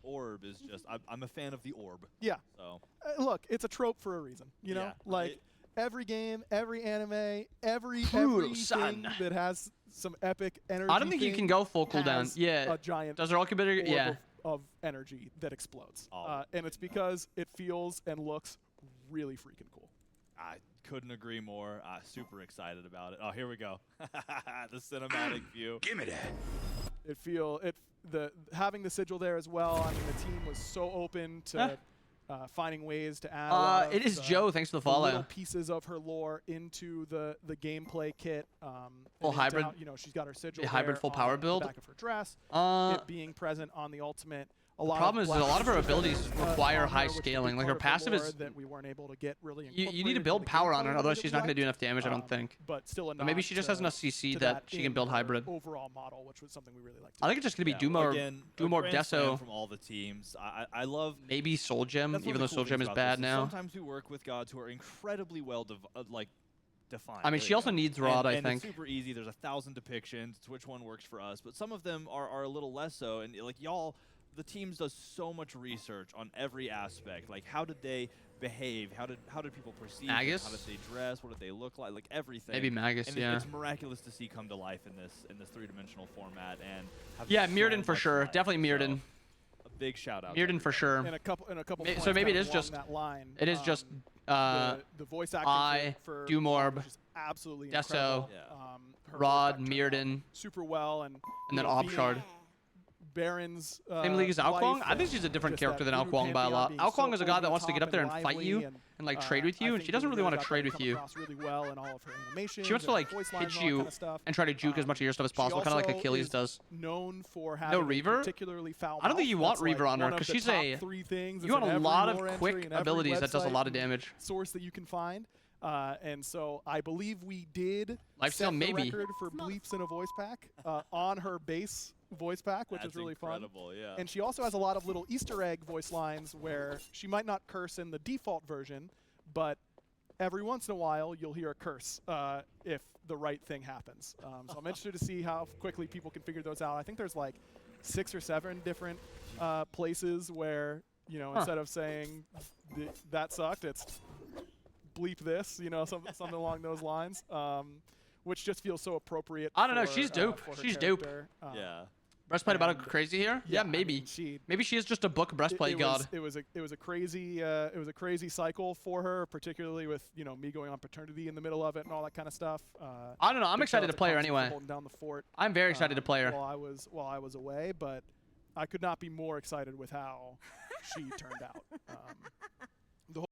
orb is just. I'm a fan of the orb. Yeah. So look, it's a trope for a reason. You know, like every game, every anime, everything that has some epic energy. I don't think you can go full cooldown. Yeah. A giant. Does her all computer? Yeah. Of energy that explodes, and it's because it feels and looks really freaking cool. I couldn't agree more. Super excited about it. Oh, here we go. The cinematic view. Give me that. Having the sigil there as well. I mean, the team was so open to finding ways to add. It is Joe. Thanks for the follow. Little pieces of her lore into the gameplay kit. Full hybrid. You know, she's got her sigil. Hybrid full power build. The back of her dress. It being present on the ultimate. The problem is that a lot of her abilities require high scaling. Like her passive is. That we weren't able to get really. You need to build power on her, otherwise she's not going to do enough damage. I don't think. But still, maybe she just has enough CC that she can build hybrid. Overall model, which was something we really liked. I think it's just going to be do more Deso from all the teams. I love maybe Soul Gem, even though Soul Gem is bad now. Sometimes we work with gods who are incredibly well defined. I mean, she also needs Rod, I think. It's super easy. There's 1,000 depictions. It's which one works for us. But some of them are a little less so. And like y'all, the teams does so much research on every aspect. Like how did they behave? How did people perceive? Magus? How did they dress? What did they look like? Like everything. Maybe Magus. And yeah. It's miraculous to see come to life in this 3-dimensional format and. Yeah, Mirrodin for sure. Definitely Mirrodin. A big shout out. Mirrodin for sure. And a couple. So maybe it is just that line. It is just. The voice acting for Doomorb, absolutely Deso, yeah. Rod, Mirrodin, super well, and then Obshard. Baron's same league as Alkwong. I think she's a different character than Alkwong by a lot. Alkwong is a god that wants to get up there and fight you and like trade with you, and she doesn't really want to trade with you. She wants to like hit you and try to juke as much of your stuff as possible, kind of like Achilles does. Known for having no Reaver. Particularly foul. I don't think you want Reaver on her because she's a. You want a lot of quick abilities that does a lot of damage. Source that you can find. And so I believe we did Lifesteal set the maybe record for bleeps in a voice pack on her base voice pack, which is really fun. Yeah. And she also has a lot of little Easter egg voice lines where she might not curse in the default version, but every once in a while you'll hear a curse if the right thing happens. So I'm interested to see how quickly people can figure those out. I think there's like 6 or 7 different places where, you know, instead of saying that sucked, it's bleep this, you know, something along those lines, which just feels so appropriate. I don't know. She's dope. She's dope. Yeah. Breastplate about crazy here? Yeah, maybe. I mean, maybe she is just a book breastplate god. It was a crazy cycle for her, particularly with me going on paternity in the middle of it and all that kind of stuff. I don't know. I'm excited to play her anyway. Holding down the fort. I'm very excited to play her. While I was away, but I could not be more excited with how she turned out.